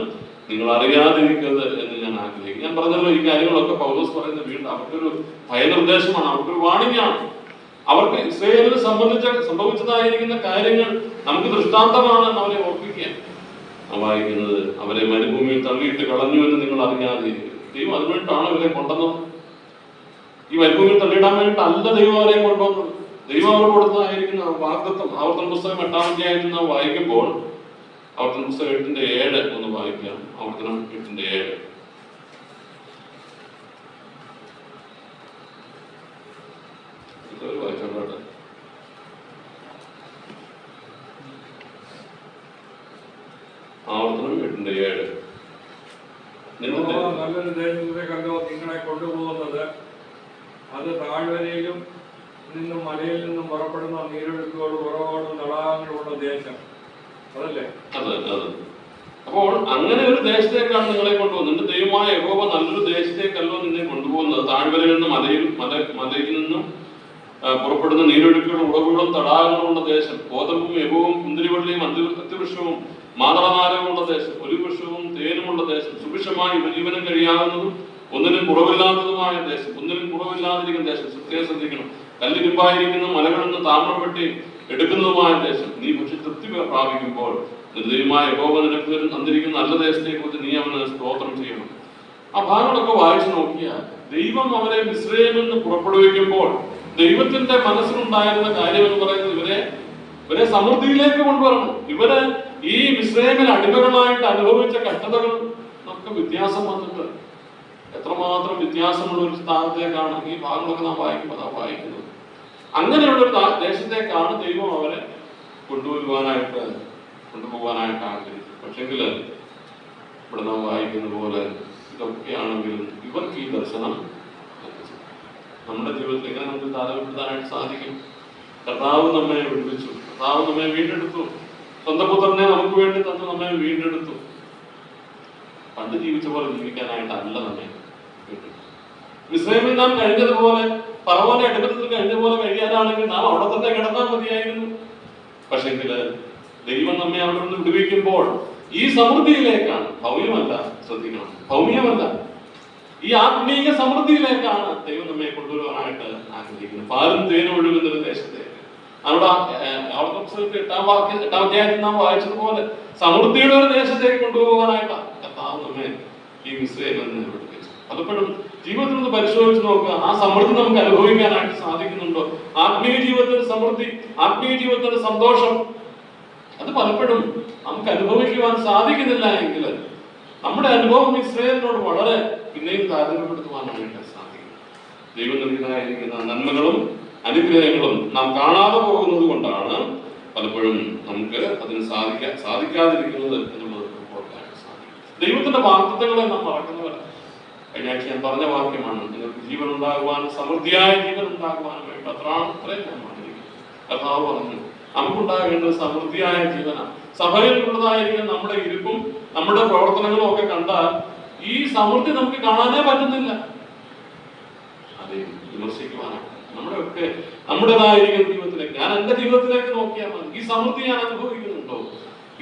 നിങ്ങൾ അറിയാതിരിക്കരുത് എന്ന് ഞാൻ ആഗ്രഹിക്കും. ഞാൻ പറഞ്ഞല്ലോ, ഈ കാര്യങ്ങളൊക്കെ പൗലോസ് പറയുന്ന വീണ്ടും അവർക്കൊരു ഭയനിർദ്ദേശമാണ്, അവർക്കൊരു വാണിംഗാണ്. അവർക്ക് ഇസ്രായേലിനെ സംഭവിച്ചതായിരിക്കുന്ന കാര്യങ്ങൾ നമുക്ക് ദൃഷ്ടാന്തമാണെന്ന് അവരെ ഓർപ്പിക്കുക. വായിക്കുന്നത്, അവരെ മരുഭൂമിയിൽ തള്ളിയിട്ട് കളഞ്ഞു എന്ന് നിങ്ങൾ അറിയാതിരിക്കും. ദൈവം അതിനുവേണ്ടിയിട്ടാണ് ഇവരെ കൊണ്ടുവന്നത്. ഈ മരുഭൂമിയിൽ തള്ളിയിടാൻ വേണ്ടിയിട്ടല്ല ദൈവം അവരെ കൊണ്ടുവന്നത്. ദൈവം അവർ കൊടുത്തതായിരിക്കുന്ന വാഗ്ദത്തം ആവർത്തന പുസ്തകം 8-ാം അധ്യായത്തിൽ നാം വായിക്കുമ്പോൾ, ആവർത്തന പുസ്തകം 8:7 ഒന്ന് വായിക്കാം. ആവർത്തനം 8:7. വായിച്ചോട്ടെ. ആവർത്തനം 8:7. നല്ലൊരു ദേശത്തെ കണ്ടോ നിങ്ങളെ കൊണ്ടുപോകുന്നത്, അത് താഴ്വരയിലും നിന്നും മലയിൽ നിന്നും പുറപ്പെടുന്ന നീരൊഴുക്കുകളും ഉറവകളും തടാകങ്ങളുമുള്ള ദേശം. അതല്ലേ? അതെ. അപ്പോൾ അങ്ങനെ ഒരു ദേശത്തേക്കാണ് നിങ്ങളെ കൊണ്ടുപോകുന്നത്. ദൈവമായ യഹോവ നല്ലൊരു ദേശത്തേക്കല്ലോ നിന്നെ കൊണ്ടുപോകുന്നത്. താഴ്വരയിൽ നിന്നും മലയിൽ നിന്നും പുറപ്പെടുന്ന നീരൊഴുക്കുകളും ഉറവുകളും തടാകങ്ങളുള്ള ദേശം, ഗോതമ്പും യവവും കുന്തിരിവള്ളിയും അത്തിവൃക്ഷവും മാതളനാരകമുള്ള ദേശം, ഒലിവൃക്ഷവും തേനുമുള്ള ദേശം, സുഭിക്ഷമായി ഉപജീവനം കഴിയാവുന്നതും ഒന്നിനും കുറവില്ലാത്തതുമായ ദേശം, ഒന്നിനും കുറവില്ലാതിരിക്കുന്ന ദേശം. ശ്രദ്ധിക്കണം, കല്ലിരുമ്പായിരിക്കുന്ന മലകളിൽ നിന്ന് താമ്രം വെട്ടി എടുക്കുന്നതുമായ ദേശം നീ പക്ഷെ തൃപ്തി പ്രാപിക്കുമ്പോൾ ദൈവമായ യഹോവ നിനക്ക് തന്നിരിക്കുന്ന നല്ല ദേശത്തെ കുറിച്ച് നീ അവന് സ്തോത്രം ചെയ്യണം. ആ ഭാഗങ്ങളൊക്കെ വായിച്ചു നോക്കിയാൽ ദൈവം അവരെ മിസ്രയീമിൽ നിന്ന് പുറപ്പെടുവിക്കുമ്പോൾ ദൈവത്തിന്റെ മനസ്സിലുണ്ടായിരുന്ന കാര്യം എന്ന് പറയുന്നത് ഇവരെ സമൃദ്ധിയിലേക്ക് കൊണ്ടുവരണം. ഇവര് ഈ മിസ്രയീമിൽ അടിമകളായിട്ട് അനുഭവിച്ച കഷ്ടതകൾ ഒക്കെ വ്യത്യാസം വന്നിട്ട് എത്രമാത്രം വ്യത്യാസമുള്ള ഒരു സ്ഥാനത്തേക്കാണ് ഈ ഭാഗങ്ങളൊക്കെ നാം വായിക്കുന്നത്. അങ്ങനെയുള്ള ഒരു ദേശത്തേക്കാണ് ദൈവം അവരെ കൊണ്ടുപോകാനായിട്ട് ആഗ്രഹിച്ചത്. പക്ഷെങ്കിൽ ഇവിടെ നാം വായിക്കുന്ന പോലെ ഇതൊക്കെയാണെങ്കിലും ഇവർക്ക് ഈ ദർശനം നമ്മുടെ ജീവിതത്തിൽ എങ്ങനെ നമുക്ക് താരതമ്യപ്പെടുത്താനായിട്ട് സാധിക്കും? കർത്താവ് നമ്മെ വിടുവിച്ചു, കർത്താവ് നമ്മെ വീണ്ടെടുത്തു, സ്വന്തം പുത്രനെ നമുക്ക് വേണ്ടി തന്നു നമ്മെ വീണ്ടെടുത്തു. പണ്ട് ജീവിച്ച പോലെ ജീവിക്കാനായിട്ടല്ല നമ്മെ വീണ്ടെടുത്തു. മിസ്രയീമിൽ നാം കഴിഞ്ഞതുപോലെ ഫറവോന്റെ അടുപ്പത്തിൽ കഴിഞ്ഞ പോലെ കഴിയാനാണെങ്കിൽ നാം അവിടെ തന്നെ കിടന്നാൽ മതിയായിരുന്നു. പക്ഷെങ്കില് ദൈവം നമ്മെ അവിടെ നിന്ന് വിടുവിക്കുമ്പോൾ ഈ സമൃദ്ധിയിലേക്കാണ്, ഭൗമ്യമല്ല, ശ്രദ്ധിക്കണം, ഭൗമ്യമല്ല, ഈ ആത്മീയ സമൃദ്ധിയിലേക്കാണ് ദൈവം നമ്മെ കൊണ്ടുവരാനായിട്ട് ആഗ്രഹിക്കുന്നത്. പാലും തേനും ഒഴുകുന്ന ഒരു ദേശത്തേക്ക്. അവിടെ 8-ാം അധ്യായത്തിൽ നാം വായിച്ചതുപോലെ സമൃദ്ധിയുടെ ഒരു ദേശത്തേക്ക് കൊണ്ടുപോകാനായിട്ടാണ് കർത്താവ് നമ്മെ ഈ മിസ്രയീമിൽ നിന്ന് വിടുവിച്ചത്. പലപ്പോഴും ജീവിതത്തിൽ നിന്ന് പരിശോധിച്ച് നോക്കുക, ആ സമൃദ്ധി നമുക്ക് അനുഭവിക്കാനായിട്ട് സാധിക്കുന്നുണ്ടോ? ആത്മീയ ജീവിതത്തിന്റെ സമൃദ്ധി, ആത്മീയ ജീവിതത്തിന്റെ സന്തോഷം, അത് പലപ്പോഴും നമുക്ക് അനുഭവിക്കുവാൻ സാധിക്കുന്നില്ല എങ്കിൽ നമ്മുടെ അനുഭവം ഇസ്രായേലിനോട് വളരെ പിന്നെയും താരതമ്യപ്പെടുത്തുവാനായിട്ട് സാധിക്കും. ദൈവം നൽകുന്നതായിരിക്കുന്ന നന്മകളും അനുഗ്രഹങ്ങളും നാം കാണാതെ പോകുന്നത് കൊണ്ടാണ് പലപ്പോഴും നമുക്ക് അതിന് സാധിക്കാതിരിക്കുന്നത് എന്നുള്ളത് നമുക്ക് ഓർക്കാനായിട്ട് സാധിക്കും. ദൈവത്തിന്റെ വാഗ്ദത്തങ്ങളെ നാം മറക്കുന്നവരാണ്. കഴിഞ്ഞ ആഴ്ച ഞാൻ പറഞ്ഞ വാക്യമാണ്, നിങ്ങൾക്ക് ജീവൻ ഉണ്ടാകുവാനും സമൃദ്ധിയായ ജീവൻ ഉണ്ടാകുവാനും വേണ്ടി അത്രയും ഞാൻ പറഞ്ഞിരിക്കുന്നു. കർത്താവ് പറഞ്ഞു നമുക്കുണ്ടാകേണ്ടത് സമൃദ്ധിയായ ജീവനാണ്. സഭയിലുള്ളതായിരിക്കും നമ്മുടെ ഇരിപ്പും നമ്മുടെ പ്രവർത്തനങ്ങളും ഒക്കെ കണ്ടാൽ ഈ സമൃദ്ധി നമുക്ക് കാണാനേ പറ്റുന്നില്ല. അതേ വിമർശിക്കുവാനാണ് നമ്മുടേതായിരിക്കുന്ന ജീവിതത്തിലേക്ക്, ഞാൻ എന്റെ ജീവിതത്തിലേക്ക് നോക്കിയാൽ മതി. ഈ സമൃദ്ധി ഞാൻ അനുഭവിക്കുന്നുണ്ടോ?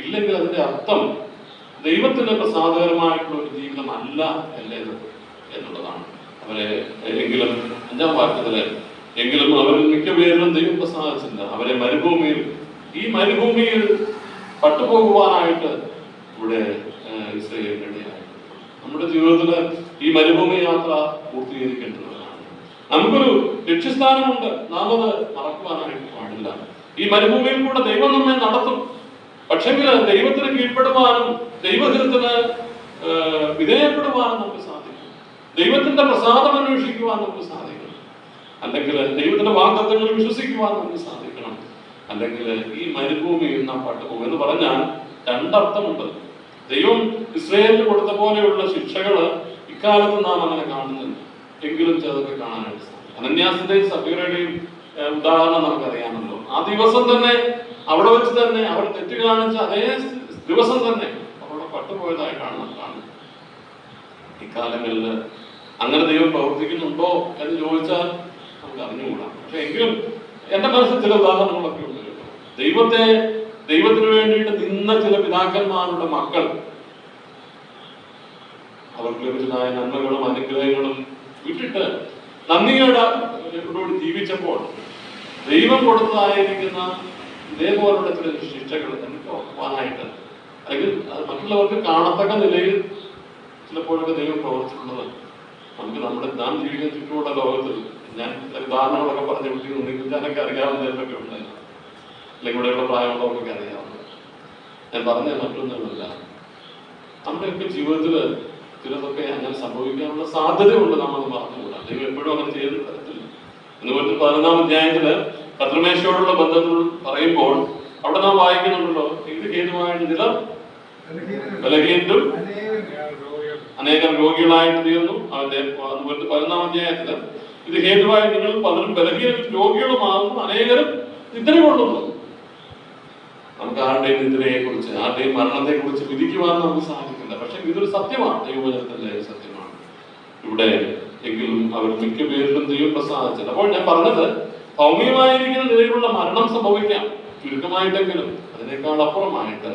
ഇല്ലെങ്കിൽ അതിന്റെ അർത്ഥം ദൈവത്തിന് പ്രസാദകരമായിട്ടുള്ള ഒരു ജീവിതം അല്ല അല്ലേത് എന്നുള്ളതാണ്. അവരെ എങ്കിലും 5-ാം വാക്യത്തില് എങ്കിലും അവരിൽ മിക്കപേരിലും ദൈവം പ്രസാദിച്ചില്ല. അവരെ ഈ മരുഭൂമിയിൽ പട്ടുപോകുവാനായിട്ട് ഇവിടെ ഇസ്രായേലിനിടയായി. നമ്മുടെ ജീവിതത്തില് ഈ മരുഭൂമി യാത്ര പൂർത്തീകരിക്കേണ്ടതാണ്. നമുക്കൊരു ലക്ഷ്യസ്ഥാനമുണ്ട്, നാം അത് മറക്കുവാനായിട്ട് പാടില്ല. ഈ മരുഭൂമിയിൽ കൂടെ ദൈവം നമ്മെ നടത്തും. പക്ഷെങ്കിൽ ദൈവത്തിന് കീഴ്പ്പെടുവാനും ദൈവത്തിന് വിധേയപ്പെടുവാനും നമുക്ക് സാധിക്കും. ദൈവത്തിന്റെ പ്രസാദം അന്വേഷിക്കുവാൻ നമുക്ക് സാധിക്കണം. അല്ലെങ്കിൽ ദൈവത്തിന്റെ വാഗ്ദത്തങ്ങൾ വിശ്വസിക്കുവാൻ നമുക്ക് സാധിക്കണം. അല്ലെങ്കിൽ ഈ മരുഭൂമിയിൽ നാം പട്ടുപോകും എന്ന് പറഞ്ഞാൽ രണ്ടർത്ഥമുണ്ട്. ദൈവം ഇസ്രായേലിന് കൊടുത്ത പോലെയുള്ള ശിക്ഷകള് ഇക്കാലത്ത് നാം അങ്ങനെ കാണുന്നില്ല. എങ്കിലും ചിലതൊക്കെ കാണാനായിട്ട് സാധിക്കും. അനന്യാസിന്റെയും സഫീറയുടെയും ഉദാഹരണം നമുക്കറിയാമല്ലോ. ആ ദിവസം തന്നെ അവിടെ വെച്ച് തന്നെ അവർ തെറ്റ് കാണിച്ച അതേ ദിവസം തന്നെ അവിടെ പട്ടുപോയതായിട്ടാണ് നാം കാണുന്നത്. ഇക്കാലങ്ങളിൽ അങ്ങനെ ദൈവം പ്രവർത്തിക്കുന്നുണ്ടോ എന്ന് ചോദിച്ചാൽ നമുക്ക് അറിഞ്ഞുകൂടാ. പക്ഷെ എങ്കിലും എന്റെ മനസ്സിൽ ചില ഉദാഹരണങ്ങളൊക്കെ ഉണ്ട്. ദൈവത്തിന് വേണ്ടിയിട്ട് നിന്ന ചില പിതാക്കന്മാരുടെ മക്കൾ അവർക്ക് ലഭിച്ചതായ നന്മകളും അനുഗ്രഹങ്ങളും വിട്ടിട്ട് നന്ദിയോട് ജീവിച്ചപ്പോൾ ദൈവം കൊടുത്തതായിരിക്കുന്ന ഇതേപോലുള്ള ചില ശിക്ഷകൾ എനിക്ക് ഓർക്കുവാനായിട്ട്, അല്ലെങ്കിൽ മറ്റുള്ളവർക്ക് കാണത്തക്ക നിലയിൽ ചിലപ്പോഴൊക്കെ ദൈവം പ്രവർത്തിച്ചിട്ടുള്ളത് നമുക്ക് നാം ജീവിക്കുന്ന ചുറ്റുമുള്ള ലോകത്തിൽ ഞാൻ ഉദാഹരണങ്ങളൊക്കെ പറഞ്ഞു വിട്ടിരുന്നു. നിങ്ങൾക്ക് അറിയാവുന്നതിലൊക്കെ ഉണ്ടായിരുന്നു, അല്ലെങ്കിൽ ഇവിടെയുള്ള പ്രായമുള്ളവർക്കൊക്കെ അറിയാവുന്നത്. ഞാൻ പറഞ്ഞ മറ്റൊന്നുമില്ല, നമ്മുടെയൊക്കെ ജീവിതത്തിൽ ചിലതൊക്കെ അങ്ങനെ സംഭവിക്കാനുള്ള സാധ്യതയുണ്ട്. നാം അത് മറന്നുകൂടാ. ദൈവം എപ്പോഴും അങ്ങനെ ചെയ്യുന്ന തരത്തില്ല. എന്നുപോലെ 14-ാം അധ്യായത്തില് കർത്തൃമേശയോടുള്ള ബന്ധങ്ങൾ പറയുമ്പോൾ അവിടെ നാം വായിക്കുന്നുണ്ടല്ലോ, ഇത് ഹേതുവായിട്ട് ചിലർ ബലഹീനരും അനേകം രോഗികളായിട്ട് തീർന്നു. അവന്റെ 11-ാം അധ്യായത്തില് ഇത് ഹേതുവായി നിങ്ങൾ പലരും ബലഹീനരും രോഗികളുമാകുന്നു, അനേകരും നിദ്ര കൊള്ളുന്നു. നമുക്ക് ആരുടെയും നിദ്രയെ കുറിച്ച്, ആരുടെയും മരണത്തെ കുറിച്ച് വിധിക്കുവാൻ നമുക്ക് സാധിക്കില്ല. പക്ഷെ ഇതൊരു സത്യമാണ്, ദൈവവചനത്തിന്റെ സത്യമാണ്. ഇവിടെ എങ്കിലും അവർ മിക്ക പേരിലും ദൈവം പ്രസാദിച്ചത്. അപ്പോൾ ഞാൻ പറഞ്ഞത്, ഭൗമികമായിരിക്കുന്ന നിലയിലുള്ള മരണം സംഭവിക്കാം, ചുരുക്കമായിട്ടെങ്കിലും അതിനേക്കാൾ അപ്പുറമായിട്ട്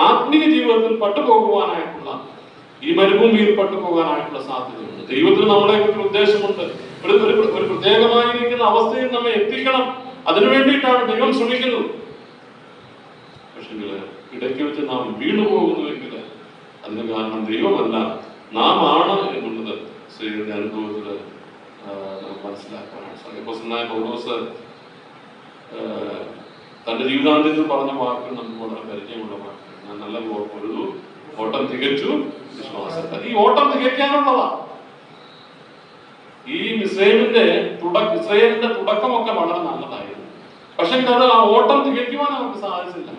ആത്മീയ ജീവിതത്തിൽ പട്ടുപോകുവാനായിട്ടുള്ള, ഈ മരുഭൂമിയിൽ പട്ടുപോകാനായിട്ടുള്ള സാധ്യതയുണ്ട്. ദൈവത്തിന് നമ്മളെ ഒരു ഉദ്ദേശമുണ്ട്. ഒരു പ്രത്യേകമായിരിക്കുന്ന അവസ്ഥയിൽ നമ്മെ എത്തിക്കണം. അതിനു വേണ്ടിയിട്ടാണ് ദൈവം ശ്രമിക്കുന്നത്. പക്ഷേ ഇടയ്ക്ക് വെച്ച് നാം വീണു പോകുന്നുവെങ്കിൽ അതിന് കാരണം ദൈവമല്ല, നാം ആണ് എന്നുള്ളത് ശരീരത്തിന്റെ അനുഭവത്തിൽ നമുക്ക് മനസ്സിലാക്കാനാണ് സാധിക്കും. പൗലോസ് തന്റെ ജീവിതാന്ത്യത്തിൽ പറഞ്ഞ വാക്കുകൾ നമുക്ക് വളരെ പരിചയമുള്ള വാക്കുകൾ. ഞാൻ നല്ല പൊരുതു, ഓട്ടം തികച്ചു, വിശ്വാസത്തിൽ. ഈ ഓട്ടം തികയ്ക്കാനുള്ളതാ. ഈ ഇസ്രായേലിന്റെ തുടക്കമൊക്കെ വളരെ നല്ലതായിരുന്നു. പക്ഷെ അത് ആ ഓട്ടം തികയ്ക്കുവാൻ നമുക്ക് സാധിച്ചില്ല.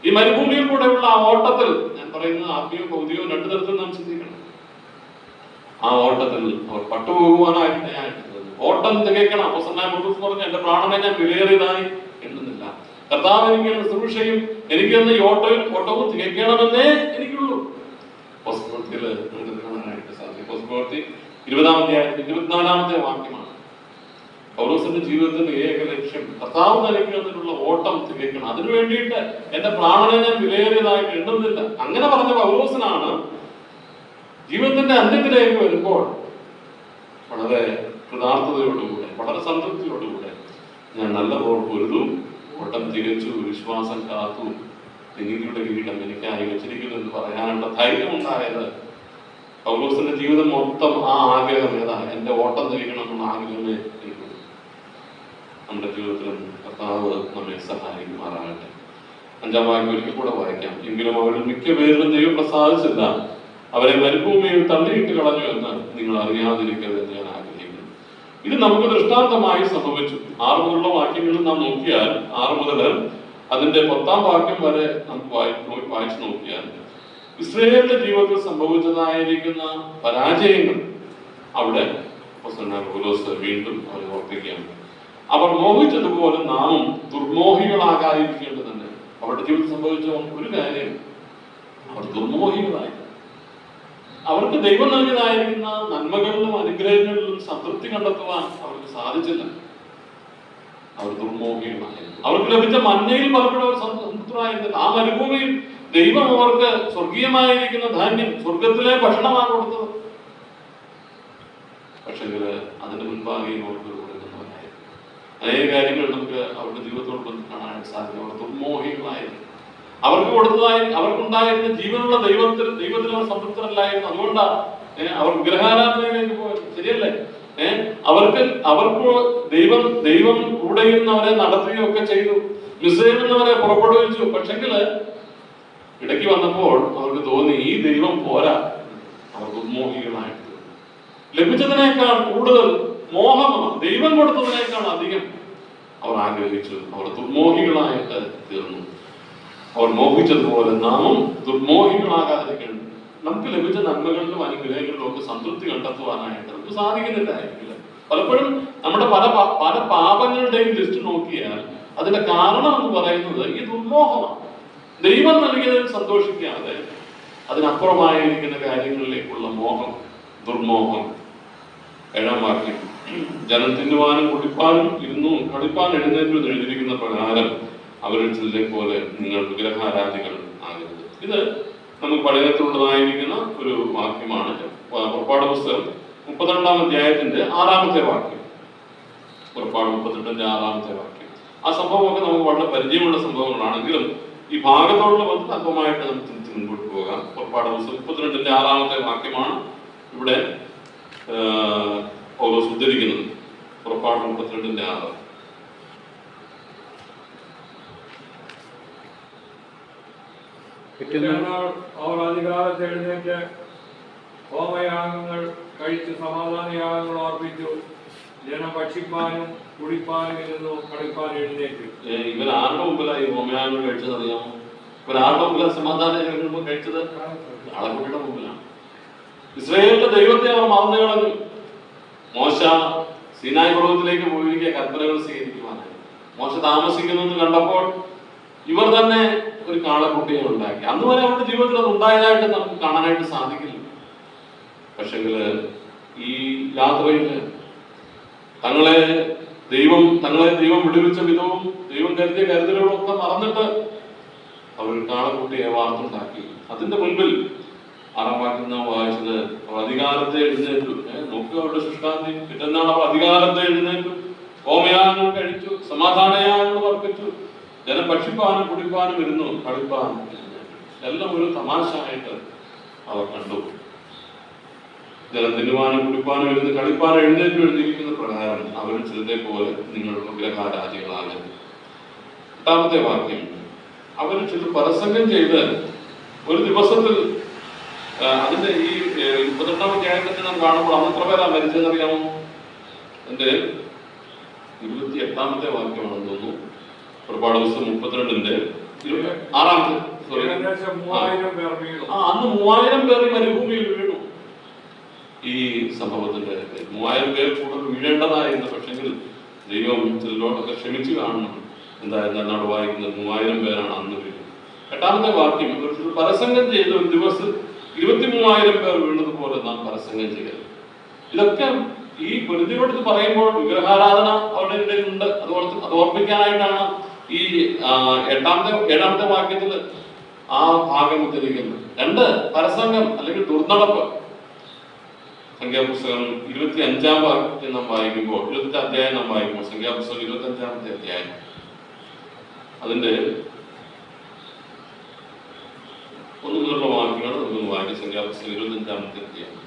ഈ മരുഭൂമിയിൽ കൂടെയുള്ള ആ ഓട്ടത്തിൽ, ഞാൻ പറയുന്നത് ആത്മീയവും ഭൗതികവും രണ്ടു തരത്തിൽ നാം ചിന്തിക്കണം. ആ ഓട്ടത്തിൽ അവർ പട്ടുപോകുവാനായിട്ട് ഓട്ടം തികയ്ക്കണം. അപ്പോസ്തലനായ പൗലോസ് പറഞ്ഞു, എന്റെ പ്രാണനെ ഞാൻ വിലയേറിയതായി എണ്ണുന്നില്ല. കർത്താവ് എനിക്ക് ശുശ്രൂഷയും എനിക്ക് തന്ന ഈ ഓട്ടവും തികയ്ക്കണമെന്നേ എനിക്കുള്ളൂ. പോസ്റ്റുപ്രവൃത്തിയിൽ നമുക്ക് കാണാനായിട്ട് സാധിക്കും. പോസ്റ്റുപ്രവൃത്തി 20-ാം അധ്യായത്തിൽ 24-ാമത്തെ വാക്യമാണ്. പൗലോസിന്റെ ജീവിതത്തിന്റെ ഏക ലക്ഷ്യം കർത്താവ് നൽകിയതിനുള്ള ഓട്ടം തികയ്ക്കണം. അതിനു വേണ്ടിയിട്ട് എന്റെ പ്രാണനെ ഞാൻ വിലയേറിയതായിട്ട് എണ്ണുന്നില്ല. അങ്ങനെ പറഞ്ഞ പൗലോസിനാണ് ജീവിതത്തിന്റെ അന്ത്യത്തിലേക്ക് വരുമ്പോൾ വളരെ കൃതാർത്ഥതയോടുകൂടെ, വളരെ സംതൃപ്തിയോടുകൂടെ, ഞാൻ നല്ല പൊരുതു, ഓട്ടം തികച്ചു, വിശ്വാസം കാത്തു, നീതിയുടെ കിരീടം എനിക്കായി വെച്ചിരിക്കുന്നു എന്ന് പറയാനുള്ള ധൈര്യമുണ്ടായത്. പൗലോസിന്റെ ജീവിതം മൊത്തം ആ ആഗ്രഹം ഏതാ, എന്റെ ഓട്ടം തികക്കണം എന്നുള്ള ആഗ്രഹമേ എനിക്കുള്ളൂ. നമ്മുടെ ജീവിതത്തിലും കർത്താവ് നമ്മെ സഹായിക്കുമാറാകട്ടെ. 5-ാം വാക്യം ഒരിക്കൽ കൂടെ വായിക്കാം. എങ്കിലും അവരിൽ മിക്ക പേരിലും ദൈവം പ്രസാദിച്ചില്ല. അവരെ മരുഭൂമിയിൽ തള്ളിയിട്ട് കളഞ്ഞു എന്ന് നിങ്ങൾ അറിയാതിരിക്കരുതെന്ന് ഞാൻ ആഗ്രഹിക്കുന്നു. ഇത് നമുക്ക് ദൃഷ്ടാന്തമായി സംഭവിച്ചു. 6 മുതലുള്ള വാക്യങ്ങളിൽ നാം നോക്കിയാൽ 6 മുതൽ അതിന്റെ 10-ാം വാക്യം വരെ നമുക്ക് വായിച്ചു നോക്കിയാൽ ഇസ്രായേലിന്റെ ജീവിതത്തിൽ സംഭവിച്ചതായിരിക്കുന്ന പരാജയങ്ങൾ അവിടെ പൗലോസ് വീണ്ടും അവരെ ഓർപ്പിക്കുകയാണ്. അവർ മോഹിച്ചതുപോലെ നാമും ദുർമോഹികളാകാതിരിക്കേണ്ടതുണ്ട്. അവരുടെ ജീവിതത്തിൽ സംഭവിച്ച ഒരു കാര്യം, അവർ ദുർമോഹികളായി. അവർക്ക് ദൈവം നൽകിയതായിരിക്കുന്ന നന്മകളിലും അനുഗ്രഹങ്ങളിലും സംതൃപ്തി കണ്ടെത്തുവാൻ അവർക്ക് സാധിച്ചില്ല. അവർ ദുർമോഹികളായിരുന്നു. അവർക്ക് ലഭിച്ച മന്നയിൽ പലപ്പോഴും അവർ സംതൃപ്തരായിരുന്നില്ല. ആ മരുഭൂമിയിൽ ദൈവം അവർക്ക് സ്വർഗീയമായിരിക്കുന്ന ധാന്യം, സ്വർഗത്തിലെ ഭക്ഷണമാണ് കൊടുത്തത്. പക്ഷേ അതിന്റെ മുൻപാകെ അവർക്ക് കൊടുക്കുന്നവരായിരുന്നു. അനേക കാര്യങ്ങൾ നമുക്ക് അവരുടെ ജീവിതത്തോട് ബന്ധം കാണാനായിട്ട് സാധിക്കും. അവർ ദുർമോഹികളായിരുന്നു. അവർക്കുണ്ടായിരുന്ന ജീവനുള്ള ദൈവത്തിൽ അവർ സംതൃപ്തരല്ലായിരുന്നു. അതുകൊണ്ടാണ് അവർ വിഗ്രഹാരാധനയിലേക്ക് പോയത്. ശരിയല്ലേ? അവർക്ക് ദൈവം കൂടെ ഇരുന്നവരെ നടത്തുകയും ഒക്കെ ചെയ്തു. മിസ്രൈമിൽ നിന്നവരെ പുറപ്പെടുവിച്ചു. പക്ഷെങ്കില് ഇടയ്ക്ക് വന്നപ്പോൾ അവർക്ക് തോന്നി ഈ ദൈവം പോരാ. അവർ ദുർമോഹികളായിട്ട് ലഭിച്ചതിനേക്കാൾ കൂടുതൽ മോഹമാണ്. ദൈവം കൊടുത്തതിനേക്കാൾ അധികം അവർ ആഗ്രഹിച്ചു. അവർ ദുർമോഹികളായിട്ട് തീർന്നു. അവർ മോഹിച്ചതുപോലെ നാമും ദുർമോഹികളാകാതിരിക്കണം. നമുക്ക് ലഭിച്ച നന്മകളിലും അനുഗ്രഹങ്ങളിലും ഒക്കെ സംതൃപ്തി കണ്ടെത്തുവാനായിട്ട് നമുക്ക് സാധിക്കുന്നില്ലായിരിക്കില്ല. പലപ്പോഴും നമ്മുടെ പല പാപങ്ങളുടെയും ലിസ്റ്റ് നോക്കിയാൽ അതിന്റെ കാരണം എന്ന് പറയുന്നത് ഈ ദുർമോഹമാണ്. ദൈവം നൽകിയതിൽ സന്തോഷിക്കാതെ അതിനപ്പുറമായിരിക്കുന്ന കാര്യങ്ങളിലേക്കുള്ള മോഹം, ദുർമോഹം. 7-ാം വാക്യം, ജനം തിന്നുവാനും കുടിപ്പാനും ഇരുന്നു കളിപ്പാൻ എഴുന്നേറ്റു എഴുതിയിരിക്കുന്ന പ്രകാരം അവരിൽ ചിലരെ പോലെ നിങ്ങൾ വിഗ്രഹാരാധികൾ ആകരുത്. ഇത് നമുക്ക് പഠനത്തിലുള്ളതായിരിക്കുന്ന ഒരു വാക്യമാണ്. പുറപ്പാട് പുസ്തകം 32-ാം അധ്യായത്തിന്റെ 6-ാമത്തെ വാക്യം. പുറപ്പാട് 38-ന്റെ 6-ാമത്തെ വാക്യം. ആ സംഭവമൊക്കെ നമുക്ക് വളരെ പരിചയമുള്ള സംഭവങ്ങളാണെങ്കിലും ഈ ഭാഗത്തോടുള്ള ബന്ധം അല്പമായിട്ട് നമുക്ക് മുൻപോട്ട് പോകാം. പുറപ്പാട് പുസ്തകം 32-ന്റെ 6-ാമത്തെ വാക്യമാണ് ഇവിടെ പൗലോസ് ഉദ്ധരിക്കുന്നത്. പുറപ്പാട് 32-ന്റെ 6. അവർ അധികാരത്തെ എഴുന്നേറ്റ് ഹോമയാഗങ്ങൾ കഴിച്ച് സമാധാനയാഗങ്ങൾ അർപ്പിച്ചു. ജനം ഭക്ഷിപ്പാനും കുടിപ്പാനും ഇരുന്നു കളിപ്പാൻ എഴുന്നേറ്റു. ഇവർ ആരുടെ മുമ്പിലായി ഹോമയാഗങ്ങൾ കഴിച്ചത് അറിയാമോ? ഇവർ ആരുടെ മുമ്പിലാണ് സമാധാനയാഗങ്ങൾ കഴിച്ചത്? ആളക്കുട്ടിയുടെ മുമ്പിലാണ്. ഇസ്രായേലിന്റെ ദൈവത്തെ അവർ മറന്നു കളഞ്ഞു. മോശ സീനായി പർവ്വതത്തിലേക്ക് പോയിരിക്കുക കൽപ്പനകൾ സ്വീകരിക്കുവാനായി. മോശ താമസിക്കുന്നു കണ്ടപ്പോൾ ഇവർ തന്നെ ഒരു കാളക്കുട്ടിയെ ഉണ്ടാക്കി. അന്ന് വരെ അവരുടെ ജീവിതത്തിൽ അത് ഉണ്ടായതായിട്ട് നമുക്ക് കാണാനായിട്ട് സാധിക്കില്ല. പക്ഷെങ്കില് ഈ യാത്രയിൽ തങ്ങളെ ദൈവം വിടുവിച്ച വിധവും ദൈവം കരുതിയ കരുതലുകളും ഒക്കെ മറന്നിട്ട് അവർ കാളക്കുട്ടിയെ വാർത്തുണ്ടാക്കി. അതിന്റെ മുൻപിൽ 6-ാം വാക്യം നാം വായിച്ചത് അവർ അധികാരത്തെ എഴുന്നേറ്റു. നോക്കുക അവരുടെ ശുഷ്കാന്തി. പിറ്റന്നാൾ അവർ അധികാരത്തെ എഴുന്നേറ്റു, ഹോമയാഗങ്ങൾ കഴിച്ചു, സമാധാനയാഗങ്ങൾ അർപ്പിച്ചു. ജനം ഭക്ഷിപ്പാനും കുടിപ്പാനും ഇരുന്നു കളിപ്പാനും എഴുന്നേറ്റു. എല്ലാം ഒരു തമാശയായിട്ട് അവർ കണ്ടു. ജനം തിന്നുവാനും കുടിപ്പാനും ഇരുന്ന് കളിപ്പാനും എഴുന്നേറ്റു എഴുതിയിരിക്കുന്ന പ്രകാരം അവരും ചിലരെ പോലെ നിങ്ങൾ വിഗ്രഹാരാധികളാകരുത്. 8-ാമത്തെ വാക്യം, അവർ ചില പരസംഗം ചെയ്ത് ഒരു ദിവസത്തിൽ അതിന്റെ ഈ 38-ാം അധ്യായത്തിൽ നാം കാണുമ്പോൾ അന്ന് എത്ര പേരാ മരിച്ചതെന്നറിയാമോ? അതിന്റെ 28-ാമത്തെ വാക്യമാണെന്ന് തോന്നുന്നു. പുറപ്പാട് പുസ്തകം 32-ന്റെ 6-ാമത്തെ അന്ന് 3000 പേർ മരുഭൂമിയിൽ വീണു. ഈ സംഭവത്തിന്റെ 3000 പേർ കൂടുതൽ വീഴേണ്ടതായിരുന്നു. പക്ഷെങ്കിൽ ദൈവം ചിലരോടൊക്കെ ക്ഷമിച്ചു കാണണം. എന്തായിരുന്നു എന്നോട് വായിക്കുന്നത്? 3000 പേരാണ് അന്ന് വീഴുന്നത്. 8-ാമത്തെ വാക്യം, പരസംഗം ചെയ്ത് ഒരു ദിവസം 23,000 പേർ വീണതുപോലെ നാം പരസംഗം ചെയ്യരുത്. ഇതൊക്കെ ഈ പൊരുതിയോട് പറയുമ്പോൾ വിഗ്രഹാരാധന അവരുടെ ഇടയിലുണ്ട്. അത് ഓർപ്പിക്കാനായിട്ടാണ് ഈ 7-ാമത്തെ വാക്യത്തിൽ ആ ഭാഗം ഉദ്ധരിക്കുന്നത്. 2 പരസംഗം അല്ലെങ്കിൽ ദുർനടപ്പ്. സംഖ്യാപുസ്തകം 25-ാം വാക്യം നാം വായിക്കുമ്പോൾ 25 അധ്യായം നാം വായിക്കുമ്പോൾ സംഖ്യാപുസ്തകം 25-ാമത്തെ അധ്യായം അതിന്റെ 1 മുതലുള്ള വാക്യങ്ങൾ നമുക്ക് വായിക്കും. സംഖ്യാപുസ്തകം 25-ാമത്തെ അധ്യായം.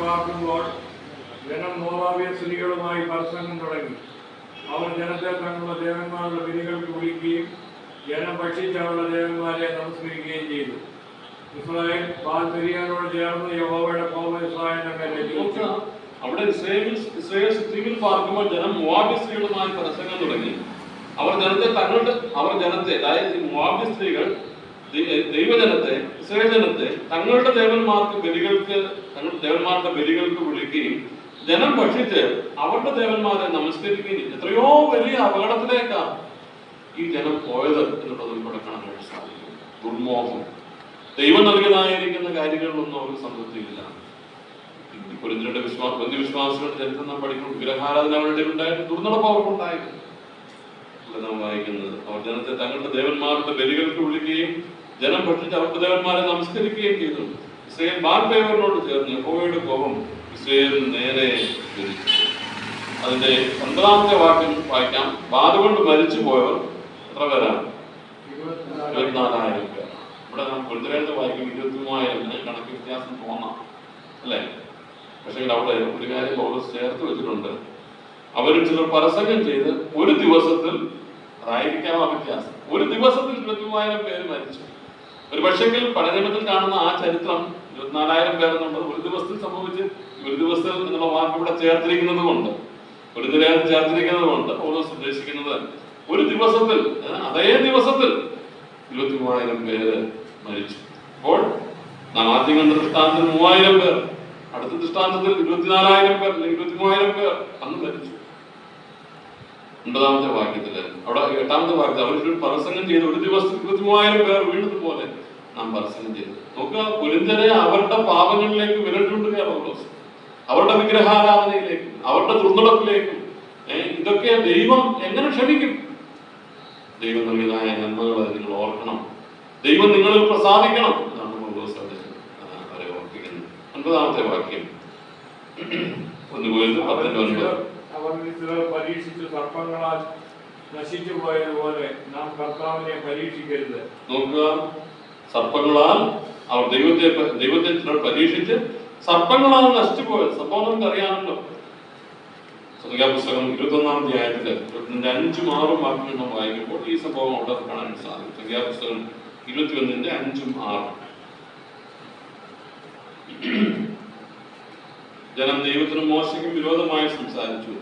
പാർക്കുമ്പോൾ ജനം മോവാബ്യ സ്ത്രീകളുമായി പരസംഗം തുടങ്ങി. അവർ ജനത്തെ തങ്ങളുടെ ദേവന്മാരുടെ ബലികൾക്ക് വിളിക്കുകയും ജനം ഭക്ഷിച്ച് അവരുടെ ദേവന്മാരെ നമസ്കരിക്കുകയും ചെയ്തു. ഇസ്രായേൽ ബാൽ-പെരിയോനോട് ചേർന്ന് യഹോവയുടെ കോപം ഇസ്രായേലിന്റെ മേലെ ജ്വലിച്ചു. അവിടെ ഇസ്രായേൽ സിദ്ദീഖിൽ പാർക്കുമ്പോൾ ജനം മോവാബ്യ സ്ത്രീകളുമായി പ്രസംഗം തുടങ്ങി. അവർ ജനത്തെ അതായത് മോവാബ്യ സ്ത്രീകൾ ദൈവജനത്തെ, ഇസ്രായേൽ ജനത്തെ തങ്ങളുടെ ദേവന്മാരുടെ ബലികൾക്ക് വിളിക്കുകയും ജനം ഭക്ഷിച്ച് അവരുടെ ദേവന്മാരെ നമസ്കരിക്കുകയും എത്രയോ വലിയ അപകടത്തിലേക്കാണ് ഈ ജനം പോയത് എന്നുള്ളത് ഇവിടെ കാണാൻ സാധിക്കും. ദുർമോഹം, ദൈവം നൽകിയതായിരിക്കുന്ന കാര്യങ്ങളിലൊന്നും അവർക്ക് സംതൃപ്തിയില്ല. കൊരിന്ത്യരുടെ ബന്ധുവിശ്വാസികളുടെ ചരിത്രം നാം പഠിക്കും. വിഗ്രഹാരാധന അവരുടെ ഉണ്ടായിട്ട് ദുർനടപ്പ് അവർക്കുണ്ടായിരുന്നു. ഇവിടെ നാം വായിക്കുന്നത് അവർ ജനത്തെ തങ്ങളുടെ ദേവന്മാരുടെ ബലികൾക്ക് വിളിക്കുകയും ജനം ഭക്ഷിച്ച് അവരുടെ ദേവന്മാരെ നമസ്കരിക്കുകയും ചെയ്തു. ഇസ്രായേൽ ബാൽ-പെയോനോട് ചേർന്ന് യഹോവയുടെ കോപം ഇസ്രായേലിന് നേരെ ജ്വലിച്ചു. അതിന്റെ 9-ാമത്തെ വാക്യം വായിക്കാം. ബാധ മരിച്ചു പോയവർ എത്ര പേരാണ്? 24,000 പേർ. ഇവിടെ നാം കൊരിന്ത്യരുടെ വായിക്കും 23,000. കണക്ക് വ്യത്യാസം തോന്നാം അല്ലേ? പക്ഷേ അവിടെ ഒരു കാര്യം പൗലോസ് ചേർത്ത് വെച്ചിട്ടുണ്ട്. അവരിൽ ചിലർ പരസംഗം ചെയ്ത് ഒരു ദിവസത്തിൽ, അതായിരിക്കാം ആ വ്യത്യാസം, ഒരു ദിവസത്തിൽ 23,000 പേര് മരിച്ചു. ഒരു പക്ഷെങ്കിൽ പഴയനിയമത്തിൽ കാണുന്ന ആ ചരിത്രം 24,000 പേർ എന്നുള്ളത് ഒരു ദിവസത്തിൽ സംഭവിച്ച്, ഒരു ദിവസത്തിൽ എന്നുള്ള വാക്ക് ഇവിടെ ചേർത്തിരിക്കുന്നത് കൊണ്ട് പൗലോസ് ഉദ്ദേശിക്കുന്നത് ഒരു ദിവസത്തിൽ, അതേ ദിവസത്തിൽ 23,000 പേര് മരിച്ചു. അപ്പോൾ നാം ആദ്യം കണ്ട ദൃഷ്ടാന്തത്തിൽ 3,000 പേർ, അടുത്ത ദൃഷ്ടാന്തത്തിൽ 24,000 പേർ അല്ലെങ്കിൽ 23,000 പേർ അന്ന് മരിച്ചു. 9-ാമത്തെ വാക്യത്തില്, അവിടെ 8-ാമത്തെ വാക്യത്തിൽ അവർ പരസംഗം ചെയ്ത് ഒരു ദിവസത്തിൽ 23,000 പേർ വീണതുപോലെ നാം പരസംഗം ചെയ്തു. നോക്കുക, കൊരിന്ത്യരെ അവരുടെ പാപങ്ങളിലേക്ക് വിരൽ ചൂണ്ടുകയാണ് പൗലോസ്. അവരുടെ വിഗ്രഹാരാധനയിലേക്കും അവരുടെ ദുർനടപ്പിലേക്കും. ഇതൊക്കെ ദൈവം എങ്ങനെ ക്ഷമിക്കും? ദൈവം നൽകിയതായ നന്മകളെ നിങ്ങൾ ഓർക്കണം, ദൈവം നിങ്ങളിൽ പ്രസാദിക്കണം എന്നാണ് പൗലോസ് അവരെ ഓർപ്പിക്കുന്നത്. 9-ാമത്തെ വാക്യം 1 കൊരിന്ത്യർ 10:9. അവർ ചിലർ പരീക്ഷിച്ചു സർപ്പങ്ങളാൽ നശിച്ചു പോയതുപോലെ നാം കർത്താവിനെ പരീക്ഷിക്കരുത്. നോക്കുക, സർപ്പങ്ങളാൽ അവർ ദൈവത്തെ ചിലർ പരീക്ഷിച്ച് സർപ്പങ്ങളാൽ നശിച്ചു പോയത്. സംഭവം നമുക്ക് അറിയാമല്ലോ. സംഖ്യാപുസ്തകം 21-ാം അധ്യായത്തില് 5-ഉം 6-ഉം വാക്യങ്ങൾ നാം വായിക്കുമ്പോൾ ഈ സംഭവം അവിടെ കാണാൻ സാധിക്കും. സംഖ്യാപുസ്തകം 21-ന്റെ 5-ഉം 6-ഉം. ജനം ദൈവത്തിനും മോശയ്ക്കും വിരോധമായി സംസാരിച്ചു.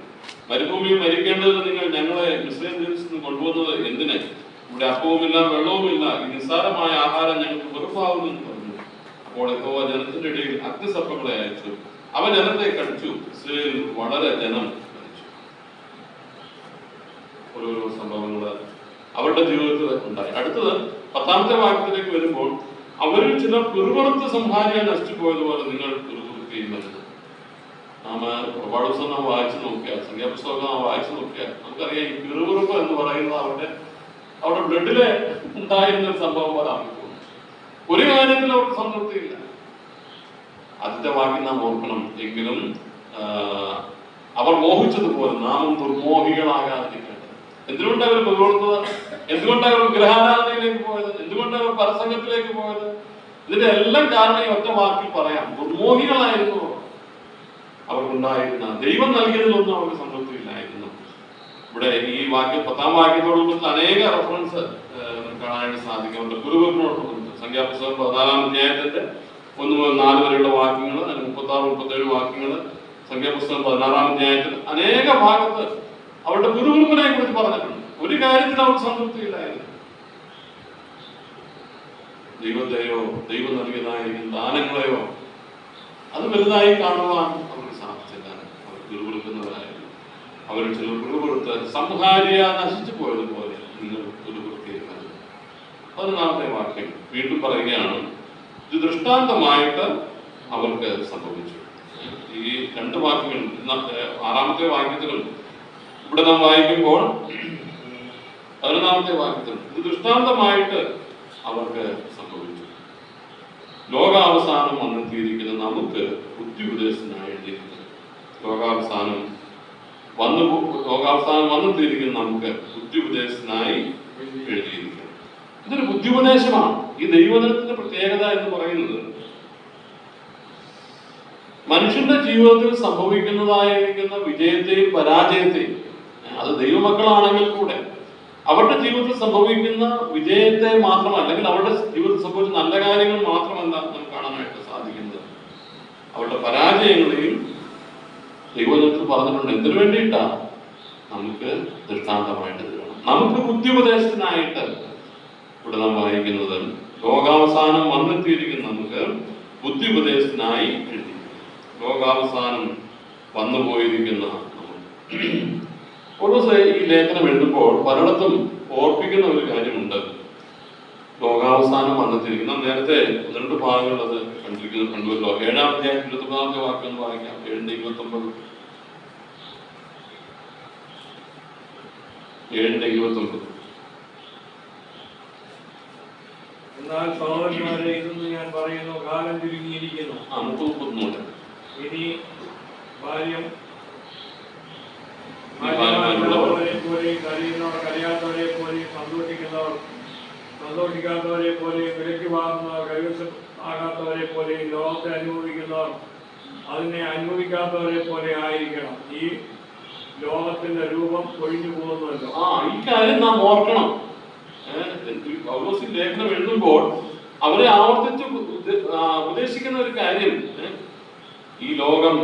മരുഭൂമിയിൽ മരിക്കേണ്ടതിന് നിങ്ങൾ ഞങ്ങളെ മിസ്രയീം ദേശത്ത് നിന്ന് കൊണ്ടുവന്നത് എന്തിന്? ഇവിടെ അപ്പവുമില്ല വെള്ളവുമില്ല, ഈ നിസ്സാരമായ ആഹാരം ഞങ്ങൾക്ക് വെറുപ്പാവുന്നു എന്ന് പറഞ്ഞു. അപ്പോൾ യഹോവ ജനത്തിന്റെ ഇടയിൽ അഗ്നിസർപ്പങ്ങളെ അയച്ചു, അവ ജനത്തെ കടിച്ചു. ഇസ്രായേലിൽ വളരെ ജനം മരിച്ചു. ഓരോരോ സംഭവങ്ങൾ അവരുടെ ജീവിതത്തിൽ ഉണ്ടായി. അടുത്തത് 10-ാമത്തെ വാക്യത്തിലേക്ക് വരുമ്പോൾ അവരിൽ ചിലർ പിറുപിറുത്ത് സംഹാരിയാൽ നശിച്ചു പോയതുപോലെ നിങ്ങൾ പിറുപിറുക്കുകയും. നാം ഒരുപാട് ദിവസം നാം വായിച്ചു നോക്കിയാൽ, സംഖ്യാപുസ്തകം നാം വായിച്ചു നോക്കിയാൽ നമുക്കറിയാം ഈ പിറുപിറുപ്പ് എന്ന് പറയുന്നത് അവരുടെ ബ്ലഡിലെ ഉണ്ടായിരുന്ന ഒരു സംഭവം പോലെ നമുക്ക് തോന്നും. ഒരു കാര്യത്തിൽ അവർക്ക് സംതൃപ്തിയില്ല. ആദ്യത്തെ വാക്യം നാം ഓർക്കണം. എങ്കിലും അവർ മോഹിച്ചതുപോലെ നാമും ദുർമോഹികളാകാതിരിക്കേണ്ടത്. എന്തുകൊണ്ടാണ് അവർ പിറുപിറുത്തത്? എന്തുകൊണ്ടാണ് അവർ ഗ്രഹാരാധനയിലേക്ക് പോയത്? എന്തുകൊണ്ടാണ് അവർ പരസംഗത്തിലേക്ക് പോയത്? ഇതിന്റെ എല്ലാം കാരണം ഈ ഒറ്റ വാക്കിൽ പറയാം. ദുർമോഹികളായിരുന്നു അവർക്കുണ്ടായിരുന്ന. ദൈവം നൽകിയതിലൊന്നും അവർക്ക് സംതൃപ്തിയില്ലായിരുന്നു. ഇവിടെ ഈ വാക്യം 10-ാം വാക്യത്തോടൊപ്പം അനേക റെഫറൻസ് കാണാനായിട്ട് സാധിക്കും. അവരുടെ പിറുപിറുപ്പിനോടൊപ്പം സംഖ്യാപുസ്തകം 14-ാം അധ്യായത്തിന്റെ 1 മുതൽ 4 വരെയുള്ള വാക്യങ്ങൾ, 36-37 വാക്യങ്ങൾ, സംഖ്യാപുസ്തകം 16-ാം അധ്യായത്തിൽ അനേക ഭാഗത്ത് അവരുടെ പിറുപിറുപ്പിനെ കുറിച്ച് പറഞ്ഞിട്ടുണ്ട്. ഒരു കാര്യത്തിൽ അവർക്ക് സംതൃപ്തിയില്ലായിരുന്നു. ദൈവത്തെയോ ദൈവം നൽകിയതായിരിക്കും ദാനങ്ങളെയോ അത് വലുതായി കാണുവാൻ അവർക്ക് സാധിച്ചില്ല. അവർ പിറുപിറുക്കുന്നവരായിരുന്നു. അവർ ചിലർ പിറുപിറുത്ത് സംഹാരിയ നശിച്ചു പോയതുപോലെ നിങ്ങൾ പിറുപിറുത്തിയിരിക്കുന്നു. 11-ാമത്തെ വാക്യം വീണ്ടും പറയുകയാണ്, ഇത് ദൃഷ്ടാന്തമായിട്ട് അവർക്ക് സംഭവിച്ചു. ഈ 2 വാക്യങ്ങൾ 6-ാമത്തെ വാക്യത്തിലും ഇവിടെ നാം വായിക്കുമ്പോൾ 11-ാമത്തെ വാക്യത്തിലും ഇത് ദൃഷ്ടാന്തമായിട്ട് അവർക്ക് സംഭവിച്ചു. ലോകാവസാനം വന്നെത്തിയിരിക്കുന്ന നമുക്ക് ബുദ്ധി ഉപദേശത്തിനായി എഴുതിയിരിക്കുന്നത്. ലോകാവസാനം വന്നെത്തിയിരിക്കുന്ന നമുക്ക് ബുദ്ധി ഉപദേശത്തിനായി എഴുതിയിരിക്കുന്നത്. ഇതൊരു ബുദ്ധി ഉപദേശമാണ്. ഈ ദൈവജനത്തിന്റെ പ്രത്യേകത എന്ന് പറയുന്നത് മനുഷ്യന്റെ ജീവിതത്തിൽ സംഭവിക്കുന്നതായിരിക്കുന്ന വിജയത്തെയും പരാജയത്തെയും അത് ദൈവമക്കളാണെങ്കിൽ കൂടെ അവരുടെ ജീവിതത്തിൽ സംഭവിക്കുന്ന വിജയത്തെ മാത്രമല്ല, അല്ലെങ്കിൽ അവരുടെ ജീവിതത്തിൽ സംഭവിച്ച നല്ല കാര്യങ്ങൾ മാത്രമല്ല നമുക്ക് കാണാനായിട്ട് സാധിക്കുന്നത്, അവരുടെ പരാജയങ്ങളെയും ദൈവജനത്തിൽ പറഞ്ഞിട്ടുണ്ട്. എന്തിനു വേണ്ടിയിട്ടാ? നമുക്ക് ദൃഷ്ടാന്തമായിട്ട് തരണം, നമുക്ക് ബുദ്ധിയുപദേശത്തിനായിട്ട്. ഇവിടെ നാം വായിക്കുന്നത് ലോകാവസാനം വന്നെത്തിയിരിക്കുന്ന നമുക്ക് ബുദ്ധിയുപദേശത്തിനായി എഴുതി. ലോകാവസാനം വന്നുപോയിരിക്കുന്ന നമുക്ക് ഈ ലേഖനം എഴുതുമ്പോൾ പലയിടത്തും ഓർപ്പിക്കുന്ന ഒരു കാര്യമുണ്ട്. ലോകാവസാനം വന്നെത്തിയിരിക്കുന്ന, നേരത്തെ 12 ഭാഗങ്ങൾ അത് കണ്ടുവല്ലോ. 7-ാം അധ്യായം 29-ാമത്തെ വാക്യം ഒന്ന് വായിക്കാം. 7:29. 7:29. എന്നാൽ സഹോദരന്മാരെ, ഇതൊന്നും ഞാൻ പറയുന്നു, കാലം ചുരുങ്ങിയിരിക്കുന്നു. ഇനി ഭാര്യമാരുള്ളവരെ പോലെയും കഴിയുന്നവർ കഴിയാത്തവരെ പോലെയും സന്തോഷിക്കാത്തവരെ പോലെയും വിലയ്ക്ക് വാങ്ങുന്നവർ കൈവശം ആകാത്തവരെ പോലെയും ലോകത്തെ അനുഭവിക്കുന്നവർ അതിനെ അനുഭവിക്കാത്തവരെ പോലെ ആയിരിക്കണം. ഈ ലോകത്തിന്റെ രൂപം ഒഴിഞ്ഞു പോകുന്നുവല്ലോ. ഈ കാര്യം നാം ഓർക്കണം. പൗലോസ് ലേഖനം എഴുതുമ്പോൾ അവരെ ആവർത്തിച്ച് ഉപദേശിക്കുന്ന ഒരു കാര്യം, ഈ ലോകം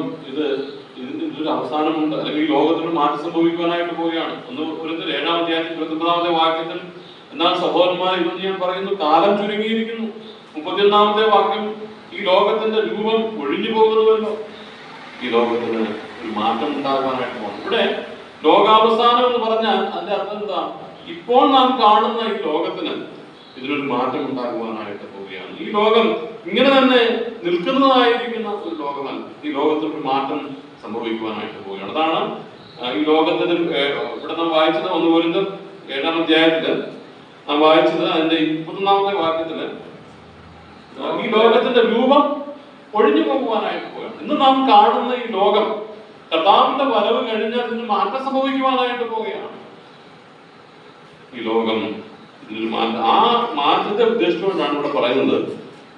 ഇതിനൊരു അവസാനമുണ്ട്, അല്ലെങ്കിൽ ഈ ലോകത്തിന് മാറ്റം സംഭവിക്കുവാനായിട്ട് പോവുകയാണ്. 1 7-ാം അധ്യായത്തിൽ 29-ാമത്തെ വാക്യത്തിൽ എന്നാൽ സഹോദരന്മാർ, ഇതൊന്നും ഞാൻ പറയുന്നു, കാലം ചുരുങ്ങിയിരിക്കുന്നു. 31-ാമത്തെ വാക്യം, ഈ ലോകത്തിന്റെ രൂപം ഒഴിഞ്ഞു പോകുന്നുവല്ലോ. ഈ ലോകത്തിന് ഒരു മാറ്റം ഉണ്ടാകാനായിട്ട് പോകുന്നു. ഇവിടെ ലോകാവസാനം എന്ന് പറഞ്ഞാൽ അതിന്റെ അർത്ഥം എന്താ? ഇപ്പോൾ നാം കാണുന്ന ഈ ലോകത്തിന് ഇതിനൊരു മാറ്റം ഉണ്ടാകുവാനായിട്ട് പോവുകയാണ്. ഈ ലോകം ഇങ്ങനെ തന്നെ നിൽക്കുന്നതായിരിക്കുന്ന ഒരു ലോകമല്ല, ഈ ലോകത്തിനൊരു മാറ്റം സംഭവിക്കുവാനായിട്ട് പോവുകയാണ്. അതാണ് ഈ ലോകത്തിന് ഇവിടെ നാം വായിച്ചത് 1 കൊരിന്ത്യർ 7-ാം അധ്യായത്തില് നാം വായിച്ചത് അതിന്റെ 31-ാമത്തെ വാക്യത്തില് ഈ ലോകത്തിന്റെ രൂപം ഒഴിഞ്ഞു പോകുവാനായിട്ട് പോവുകയാണ്. ഇന്ന് നാം കാണുന്ന ഈ ലോകം കർത്താവിന്റെ വരവ് കഴിഞ്ഞാൽ ഇതിന് മാറ്റം സംഭവിക്കുവാനായിട്ട് പോവുകയാണ്. ഈ ലോകം ഇതിനൊരു മാറ്റം, ആ മാറ്റത്തെ ഉദ്ദേശിച്ചുകൊണ്ടാണ് ഇവിടെ പറയുന്നത്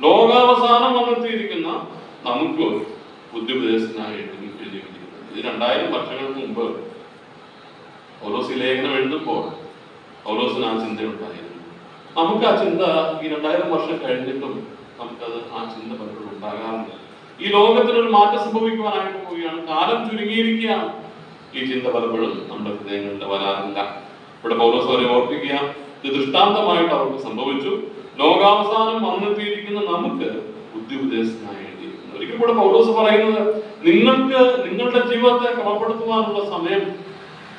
ലോകാവസാനം വന്നെത്തിയിരിക്കുന്ന നമുക്ക് ബുദ്ധിയുപദേശത്തിനായി എഴുതിയിരിക്കുന്നത്. ഇത് 2000 വർഷങ്ങൾക്ക് മുമ്പ് പൗലോസ് ലേഖനം എഴുതുമ്പോൾ പൗലോസിന് ആ ചിന്തയുണ്ടായിരുന്നു. നമുക്ക് ആ ചിന്ത ഈ 2000 വർഷം കഴിഞ്ഞിട്ടും നമുക്കത് ആ ചിന്ത പലപ്പോഴും ഉണ്ടാകാറുണ്ട്. ഈ ലോകത്തിനൊരു മാറ്റം സംഭവിക്കുവാനായിട്ട് പോവുകയാണ്, കാലം ചുരുങ്ങിയിരിക്കുകയാണ്. ഈ ചിന്ത പലപ്പോഴും നമ്മുടെ ഹൃദയങ്ങളിൽ വരാറില്ല. ഇവിടെ പൗലോസ് അവരെ ഓർപ്പിക്കുക, ഇത് ദൃഷ്ടാന്തമായിട്ട് അവർക്ക് സംഭവിച്ചു, ലോകാവസാനം വന്നെത്തിയിരിക്കുന്ന നമുക്ക് ബുദ്ധിയുപദേശത്തിനായി എഴുതിയിരിക്കുന്നു. ഒരിക്കൽ കൂടെ പൗലോസ് പറയുന്നത്, നിങ്ങൾക്ക് നിങ്ങളുടെ ജീവിതത്തെ ക്രമപ്പെടുത്തുവാനുള്ള സമയം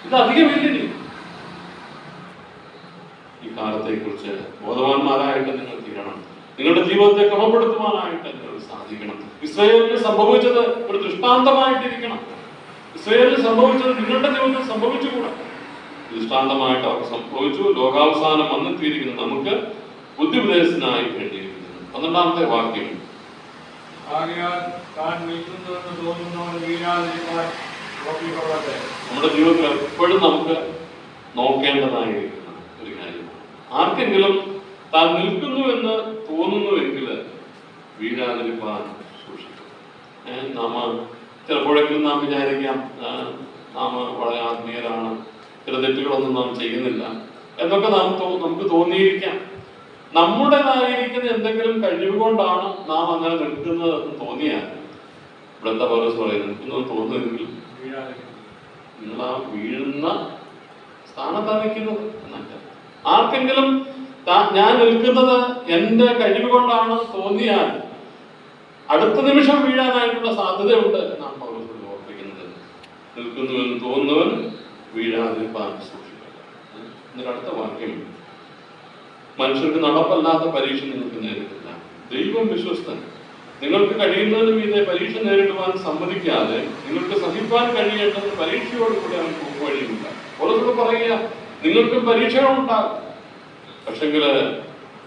ഇത് അധികമില്ല. ഈ കാലത്തെ കുറിച്ച് ബോധവാന്മാരായിട്ട് നിങ്ങൾ തീരണം. നിങ്ങളുടെ ജീവിതത്തെ ക്രമപ്പെടുത്തുവാനായിട്ട് നിങ്ങൾ സാധിക്കണം. ഇസ്രായേലിന് സംഭവിച്ചത് ഒരു ദൃഷ്ടാന്തമായിട്ടിരിക്കണം. ഇസ്രായേലിന് സംഭവിച്ചത് നിങ്ങളുടെ ജീവിതത്തിൽ സംഭവിച്ചുകൂടാ. ദൃഷ്ടാന്തമായിട്ട് അവർക്ക് സംഭവിച്ചു. ലോകാവസാനം വന്നെത്തിയിരിക്കുന്ന നമുക്ക് ബുദ്ധിയുപദേശത്തിനായി വേണ്ടിയിരിക്കുന്നു. 12-ാമത്തെ വാക്യം, നമ്മുടെ ജീവിതത്തിൽ എപ്പോഴും നമുക്ക് നോക്കേണ്ടതായിരിക്കുന്ന ഒരു കാര്യമാണ്. ആർക്കെങ്കിലും താൻ നിൽക്കുന്നുവെന്ന് തോന്നുന്നുവെങ്കിൽ വീഴാതിരിക്കാൻ സൂക്ഷിക്കും. നാം ചിലപ്പോഴെങ്കിലും നാം വിചാരിക്കാം നാം വളരെ ആത്മീയരാണ്, ചില തെറ്റുകളൊന്നും നാം ചെയ്യുന്നില്ല എന്നൊക്കെ നമുക്ക് തോന്നിയിരിക്കാം. നമ്മുടേതായിരിക്കുന്ന എന്തെങ്കിലും കഴിവ് കൊണ്ടാണ് നാം അങ്ങനെ നിൽക്കുന്നത് എന്ന് തോന്നിയാൽ ഇവിടുത്തെ പൗലോസ് പറയുന്നത്, നിൽക്കുന്നത് തോന്നുന്നെങ്കിൽ നിങ്ങൾ ആ വീഴുന്ന സ്ഥാനത്താണ് നിൽക്കുന്നത് എന്നല്ല. ആർക്കെങ്കിലും ഞാൻ നിൽക്കുന്നത് എന്റെ കഴിവ് കൊണ്ടാണ് തോന്നിയാൽ അടുത്ത നിമിഷം വീഴാനായിട്ടുള്ള സാധ്യതയുണ്ട് എന്നാണ് പൗലോസ് ഓർപ്പിക്കുന്നത്. നിൽക്കുന്നുവെന്ന് തോന്നുന്നവൻ വീഴാതിരിക്കാൻ സൂക്ഷിക്കുക. എന്നിട്ട് അടുത്ത വാക്യം, മനുഷ്യർക്ക് നടപ്പല്ലാത്ത പരീക്ഷ നിങ്ങൾക്ക് നേരിട്ടില്ല, ദൈവം വിശ്വസ്തൻ. നിങ്ങൾക്ക് കഴിയുന്നതിന് മീതെ പരീക്ഷ നേരിടുവാൻ സമ്മതിക്കാതെ നിങ്ങൾക്ക് സഹിപ്പാൻ കഴിയേണ്ടത് പരീക്ഷയോടുകൂടി അവൻ പോകുവഴിയില്ല. ഓരോരുത്തർ പറയുക, നിങ്ങൾക്ക് പരീക്ഷകളുണ്ടാകും, പക്ഷെങ്കിൽ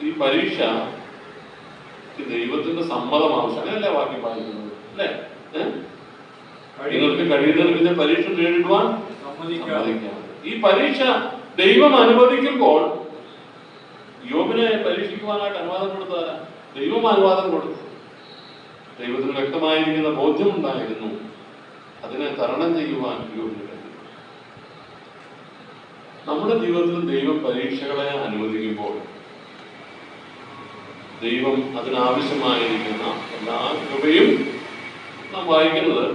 ഈ പരീക്ഷ ദൈവത്തിന്റെ സമ്മതം ആവശ്യം. അങ്ങനെയല്ലേ വാക്യം വായിക്കുന്നത് അല്ലേ? നിങ്ങൾക്ക് കഴിയുന്നതിന് മീതെ പരീക്ഷ നേരിടുവാൻ സമ്മതിക്കാതെ. ഈ പരീക്ഷ ദൈവം അനുവദിക്കുമ്പോൾ യോബിനെ പരീക്ഷിക്കുവാനായിട്ട് അനുവാദം കൊടുത്താല ദൈവം അനുവാദം കൊടുത്തു. ദൈവത്തിന് വ്യക്തമായിരിക്കുന്ന ബോധ്യമുണ്ടായിരുന്നു, അതിനെ തരണം ചെയ്യുവാൻ യോബിന് കഴിയും. നമ്മുടെ ജീവിതത്തിൽ ദൈവം പരീക്ഷകളെ അനുവദിക്കുമ്പോൾ ദൈവം അതിനാവശ്യമായിരിക്കുന്ന എല്ലാ കൃപയും നാം വായിക്കുന്നത്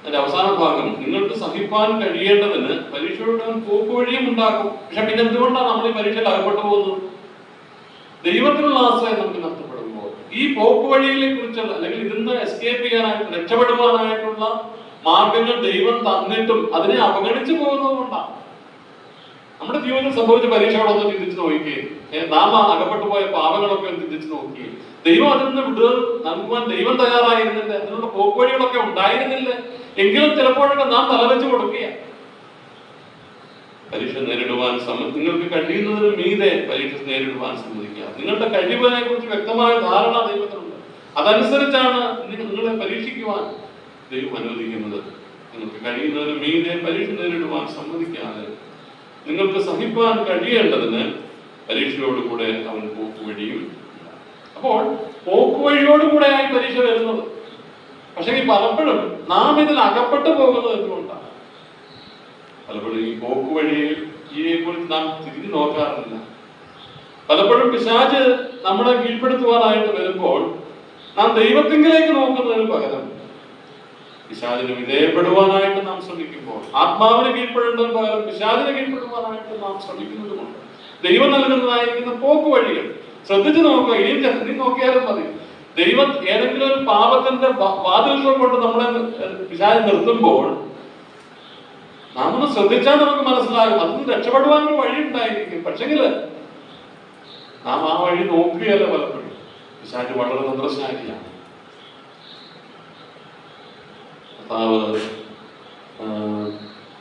അതിന്റെ അവസാന ഭാഗം, നിങ്ങൾക്ക് സഹിപ്പാൻ കഴിയേണ്ടതിന് പരീക്ഷയുടെ പോക്കുവഴിയും ഉണ്ടാക്കും. പക്ഷെ പിന്നെ എന്തുകൊണ്ടാണ് നമ്മൾ ഈ പരീക്ഷയിൽ അകപ്പെട്ടു പോകുന്നത്? ദൈവത്തിനുള്ള ആശ്രയം നമുക്ക് നഷ്ടപ്പെടുമ്പോൾ ഈ പോക്കുവഴികളെ കുറിച്ചുള്ള അല്ലെങ്കിൽ ഇതിന്ന് എസ്കേപ്പ് ചെയ്യാനായിട്ട് രക്ഷപ്പെടുവാനായിട്ടുള്ള മാർഗങ്ങൾ ദൈവം തന്നിട്ടും അതിനെ അവഗണിച്ചു പോകുന്നത് കൊണ്ടാണ്. നമ്മുടെ ജീവിതത്തിൽ സംഭവിച്ച പരീക്ഷകളൊന്നും ചിന്തിച്ച് നോക്കുകയും നാം അകപ്പെട്ടു പോയ പാപങ്ങളൊക്കെ ചിന്തിച്ച് നോക്കുകയും ദൈവം അതിൽ നിന്ന് വിടുതൽ നൽകുവാൻ ദൈവം തയ്യാറായിരുന്നില്ല, അതിനുള്ള പോക്കുവഴികളൊക്കെ ഉണ്ടായിരുന്നില്ല എങ്കിലും ചിലപ്പോഴൊക്കെ നാം തലവെച്ച് കൊടുക്കുക. പരീക്ഷ നേരിടുവാൻ നിങ്ങൾക്ക് കഴിയുന്നതിന് മീതെ പരീക്ഷ നേരിടുവാൻ സമ്മതിക്കുക. നിങ്ങളുടെ കഴിവിനെ കുറിച്ച് വ്യക്തമായ ധാരണ ദൈവത്തിനുണ്ട്. അതനുസരിച്ചാണ് നിങ്ങളെ പരീക്ഷിക്കുവാൻ ദൈവം അനുവദിക്കുന്നത്. നിങ്ങൾക്ക് കഴിയുന്നതിന് മീതെ പരീക്ഷ നേരിടുവാൻ സമ്മതിക്കാതെ നിങ്ങൾക്ക് സഹിപ്പാൻ കഴിയേണ്ടതിന് പരീക്ഷയോടുകൂടെ അവൻ പോക്കുവഴിയും. അപ്പോൾ പോക്കുവഴിയോടുകൂടെയായി പരീക്ഷ വരുന്നത്. പക്ഷെ ഈ പലപ്പോഴും നാം ഇതിൽ അകപ്പെട്ടു പോകുന്നത് എന്തുകൊണ്ടാണ്? പലപ്പോഴും ഈ പോക്കുവഴിയെ കുറിച്ച് നാം തിരിഞ്ഞു നോക്കാറില്ല. പലപ്പോഴും പിശാച് നമ്മളെ കീഴ്പ്പെടുത്തുവാനായിട്ട് വരുമ്പോൾ നാം ദൈവത്തിങ്കിലേക്ക് നോക്കുന്നതിന് പകരം പിശാചിന് വിധേയപ്പെടുവാനായിട്ട് നാം ശ്രമിക്കുമ്പോൾ, ആത്മാവിനെ കീഴ്പ്പെടേണ്ടതിന് പകരം പിശാചിനെ കീഴ്പ്പെടുവാനായിട്ട് നാം ശ്രമിക്കുന്നതുകൊണ്ട് ദൈവം നൽകുന്നതായിരിക്കുന്ന പോക്കുവഴികൾ ശ്രദ്ധിച്ചു നോക്കുക. ഇനി നോക്കിയാലും മതി. ദൈവം ഏതെങ്കിലും ഒരു പാപത്തിന്റെ വാതിലുകൾ കൊണ്ട് നമ്മളെ പിശാച് നിർത്തുമ്പോൾ നാം ഒന്ന് ശ്രദ്ധിച്ചാൽ നമുക്ക് മനസ്സിലാകും അതിന് രക്ഷപ്പെടുവാനൊരു വഴി ഉണ്ടായിരിക്കും. പക്ഷെങ്കിൽ നാം ആ വഴി നോക്കുകയല്ല. പലപ്പോഴും പിശാച് വളരെ തന്ത്രശാലിയാണ്.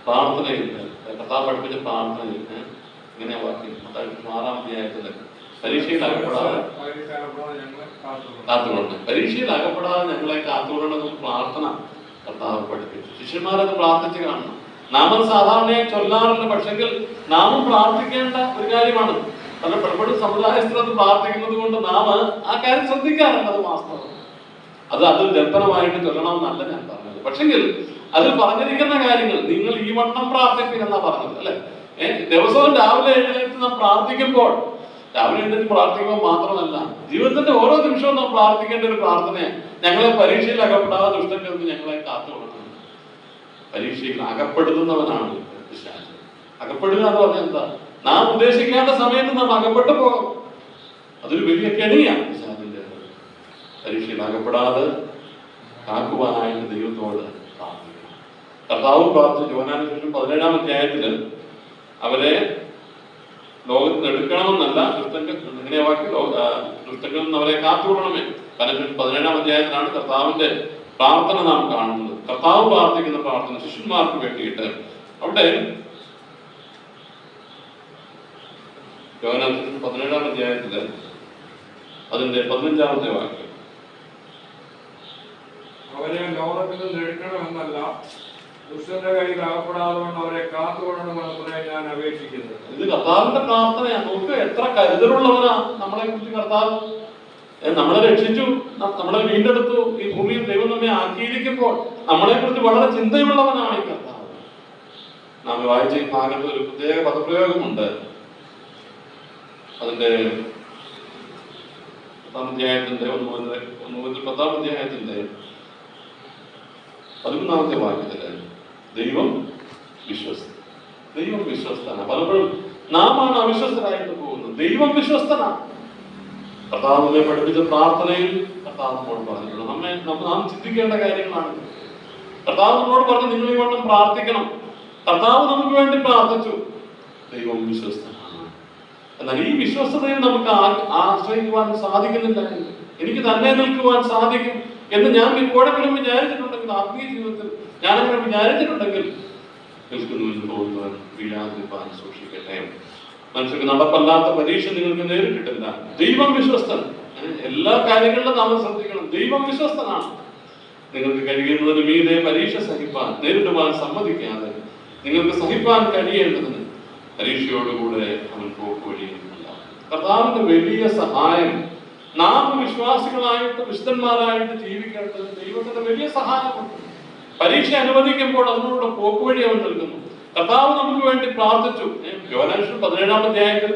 പ്രാർത്ഥനയിൽ കർത്താവ് പഠിപ്പിച്ച പ്രാർത്ഥനയിൽ ഇങ്ങനെ വാക്യം 6-ാം അധ്യായത്തില് പരീക്ഷയിൽ അകപ്പെടാതെ കാത്തുകൊള്ളണം, പരീക്ഷയിൽ അകപ്പെടാതെ ഞങ്ങളെ കാത്തുകൊള്ളണം പ്രാർത്ഥന കർത്താവ് പഠിപ്പിച്ചു. ശിഷ്യന്മാരത് പ്രാർത്ഥിച്ച് കാണണം. നാമം സാധാരണയായി ചൊല്ലാറില്ല, പക്ഷെങ്കിൽ നാമും പ്രാർത്ഥിക്കേണ്ട ഒരു കാര്യമാണ്. പലപ്പോഴും സമുദായസ്ഥലത്ത് പ്രാർത്ഥിക്കുന്നത് കൊണ്ട് നാം ആ കാര്യം ശ്രദ്ധിക്കാറുണ്ട്. അത് വാസ്തവം. അത് ദർപ്പണമായിട്ട് ചൊല്ലണമെന്നല്ല ഞാൻ പറഞ്ഞത്. പക്ഷെങ്കിൽ അതിൽ പറഞ്ഞിരിക്കുന്ന കാര്യങ്ങൾ നിങ്ങൾ ഈ വണ്ണം പ്രാർത്ഥിപ്പിക്കുന്ന പറഞ്ഞത് അല്ലെ. ദിവസവും രാവിലെ എഴുന്നേറ്റ് നാം പ്രാർത്ഥിക്കുമ്പോൾ, രാവിലെ എഴുന്നേറ്റ് പ്രാർത്ഥിക്കുമ്പോൾ മാത്രമല്ല ജീവിതത്തിന്റെ ഓരോ നിമിഷവും നാം പ്രാർത്ഥിക്കേണ്ട ഒരു പ്രാർത്ഥനയാണ്. ഞങ്ങളെ പരീക്ഷയിൽ അകപ്പെടാതെ ദുഷ്ടനിൽ നിന്ന് ഞങ്ങളെ കാത്തുകൊള്ളണം. പരീക്ഷയിൽ അകപ്പെടുത്തുന്നവനാണ് പിശാച്. അകപ്പെടുക എന്ന് പറഞ്ഞാൽ എന്താ? നാം ഉദ്ദേശിക്കേണ്ട സമയത്ത് നാം അകപ്പെട്ടു പോകും. അതൊരു വലിയ കെണിയാണ് പിശാചിന്റെ. പരീക്ഷയിൽ അകപ്പെടാതെ കാക്കുവാനായിട്ട് ദൈവത്തോട് പ്രാർത്ഥിക്കണം. കർത്താവ് പ്രാർത്ഥിച്ചു. യോഹന്നാന്റെ സുവിശേഷം 17-ാം അധ്യായത്തില് അവരെ ലോകത്ത് എടുക്കണമെന്നല്ല, ഇങ്ങനെ വാക്കി ദുഷ്ടങ്ങളിൽ നിന്ന് അവരെ കാത്തുകൊള്ളണമേ. 17-ാം അധ്യായത്തിലാണ് കർത്താവിന്റെ പ്രാർത്ഥന നാം കാണുന്നത്. കർത്താവ് പ്രാർത്ഥിക്കുന്ന പ്രാർത്ഥന ശിഷ്യന്മാർക്ക് വേണ്ടിയിട്ട്. അവിടെ യോഹന്നാന്റെ സുവിശേഷം 17-ാം അധ്യായത്തില് അതിന്റെ 15-ാമത്തെ വാക്യം, അവരെ ലോകത്തിൽ നിന്ന് എടുക്കണമെന്നല്ല, ദുഷ്ടന്റെ കയ്യിൽ അകപ്പെടാതെ അവരെ കാത്തുകൊള്ളണമെന്ന് ഞാൻ അപേക്ഷിക്കുന്നത്. ഇത് കർത്താവിന്റെ പ്രാർത്ഥനയാണ്. നോക്കുക, എത്ര കരുതലുള്ളവനാ നമ്മളെ കുറിച്ച് കർത്താവ്. നമ്മളെ രക്ഷിച്ചു, നമ്മളെ വീണ്ടെടുത്തു, ഈ ഭൂമിയിൽ ദൈവം നമ്മെ ആക്കിയിരിക്കുമ്പോൾ നമ്മളെ കുറിച്ച് വളരെ ചിന്തയുള്ളവനാണ് ഈ കർത്താവ്. നാം വായിച്ച ഈ ഭാഗത്ത് ഒരു പ്രത്യേക പദപ്രയോഗമുണ്ട്. അതിന്റെ 10-ാം അധ്യായത്തിന്റെ 10-ാം അധ്യായത്തിന്റെ 11-ാമത്തെ വാക്യത്തില് ദൈവം വിശ്വസ്തൻ. ദൈവം വിശ്വസ്തനാണ്. പലപ്പോഴും നാമാണ് അവിശ്വസ്തരായിട്ട് പോകുന്നത്. ദൈവം വിശ്വസ്തനാണ്. കർത്താവ് നമ്മെ പഠിപ്പിച്ച പ്രാർത്ഥനയിൽ കർത്താവ് നമ്മോട് പറഞ്ഞിട്ടുണ്ട്. നാം ചിന്തിക്കേണ്ട കാര്യങ്ങളാണ്. കർത്താവ് നമ്മളോട് പറഞ്ഞു നിങ്ങൾ ഈ വണ്ണം പ്രാർത്ഥിക്കണം. കർത്താവ് നമുക്ക് വേണ്ടി പ്രാർത്ഥിച്ചു. ദൈവം വിശ്വസ്തനാണ്. എന്നാൽ ഈ വിശ്വസ്തതയിൽ നമുക്ക് ആശ്രയിക്കുവാൻ സാധിക്കുന്നില്ല. എനിക്ക് തന്നെ നിൽക്കുവാൻ സാധിക്കും എന്ന് ഞാൻ ഇപ്പോഴെങ്കിലും വിചാരിച്ചിട്ടുണ്ടെങ്കിൽ, ആത്മീയ ജീവിതത്തിൽ ഞാനങ്ങനെ വിചാരിച്ചിട്ടുണ്ടെങ്കിൽ നിൽക്കുന്നുവെന്ന് തോന്നുവാൻ വീഴാതിരിക്കാൻ സൂക്ഷിക്കട്ടെ. മനുഷ്യർക്ക് നടപ്പല്ലാത്ത പരീക്ഷ നിങ്ങൾക്ക് നേരിട്ടിട്ടില്ല. ദൈവം വിശ്വസ്തൻ. എല്ലാ കാര്യങ്ങളിലും നാം ശ്രദ്ധിക്കണം. ദൈവം വിശ്വസ്തനാണ്. നിങ്ങൾക്ക് കഴിയുന്നതിന് മീതെ പരീക്ഷ സഹിപ്പാൻ നേരിടുവാൻ സമ്മതിക്കാതെ നിങ്ങൾക്ക് സഹിപ്പാൻ കഴിയേണ്ടതിന് പരീക്ഷയോടുകൂടെ അവൻ പോക്കുവഴിയുന്നില്ല. കർത്താവിന്റെ വലിയ സഹായം നാം വിശ്വാസികളായിട്ട് വിശുദ്ധന്മാരായിട്ട് ജീവിക്കേണ്ടത് ദൈവത്തിന്റെ വലിയ സഹായമുണ്ട്. പരീക്ഷ അനുവദിക്കുമ്പോൾ അതിനോട് പോക്കുവഴി അവൻ നൽകുന്നു. കർത്താവ് നമുക്ക് വേണ്ടി പ്രാർത്ഥിച്ചു. യോഹന്നാൻ 17-ാം അധ്യായത്തിൽ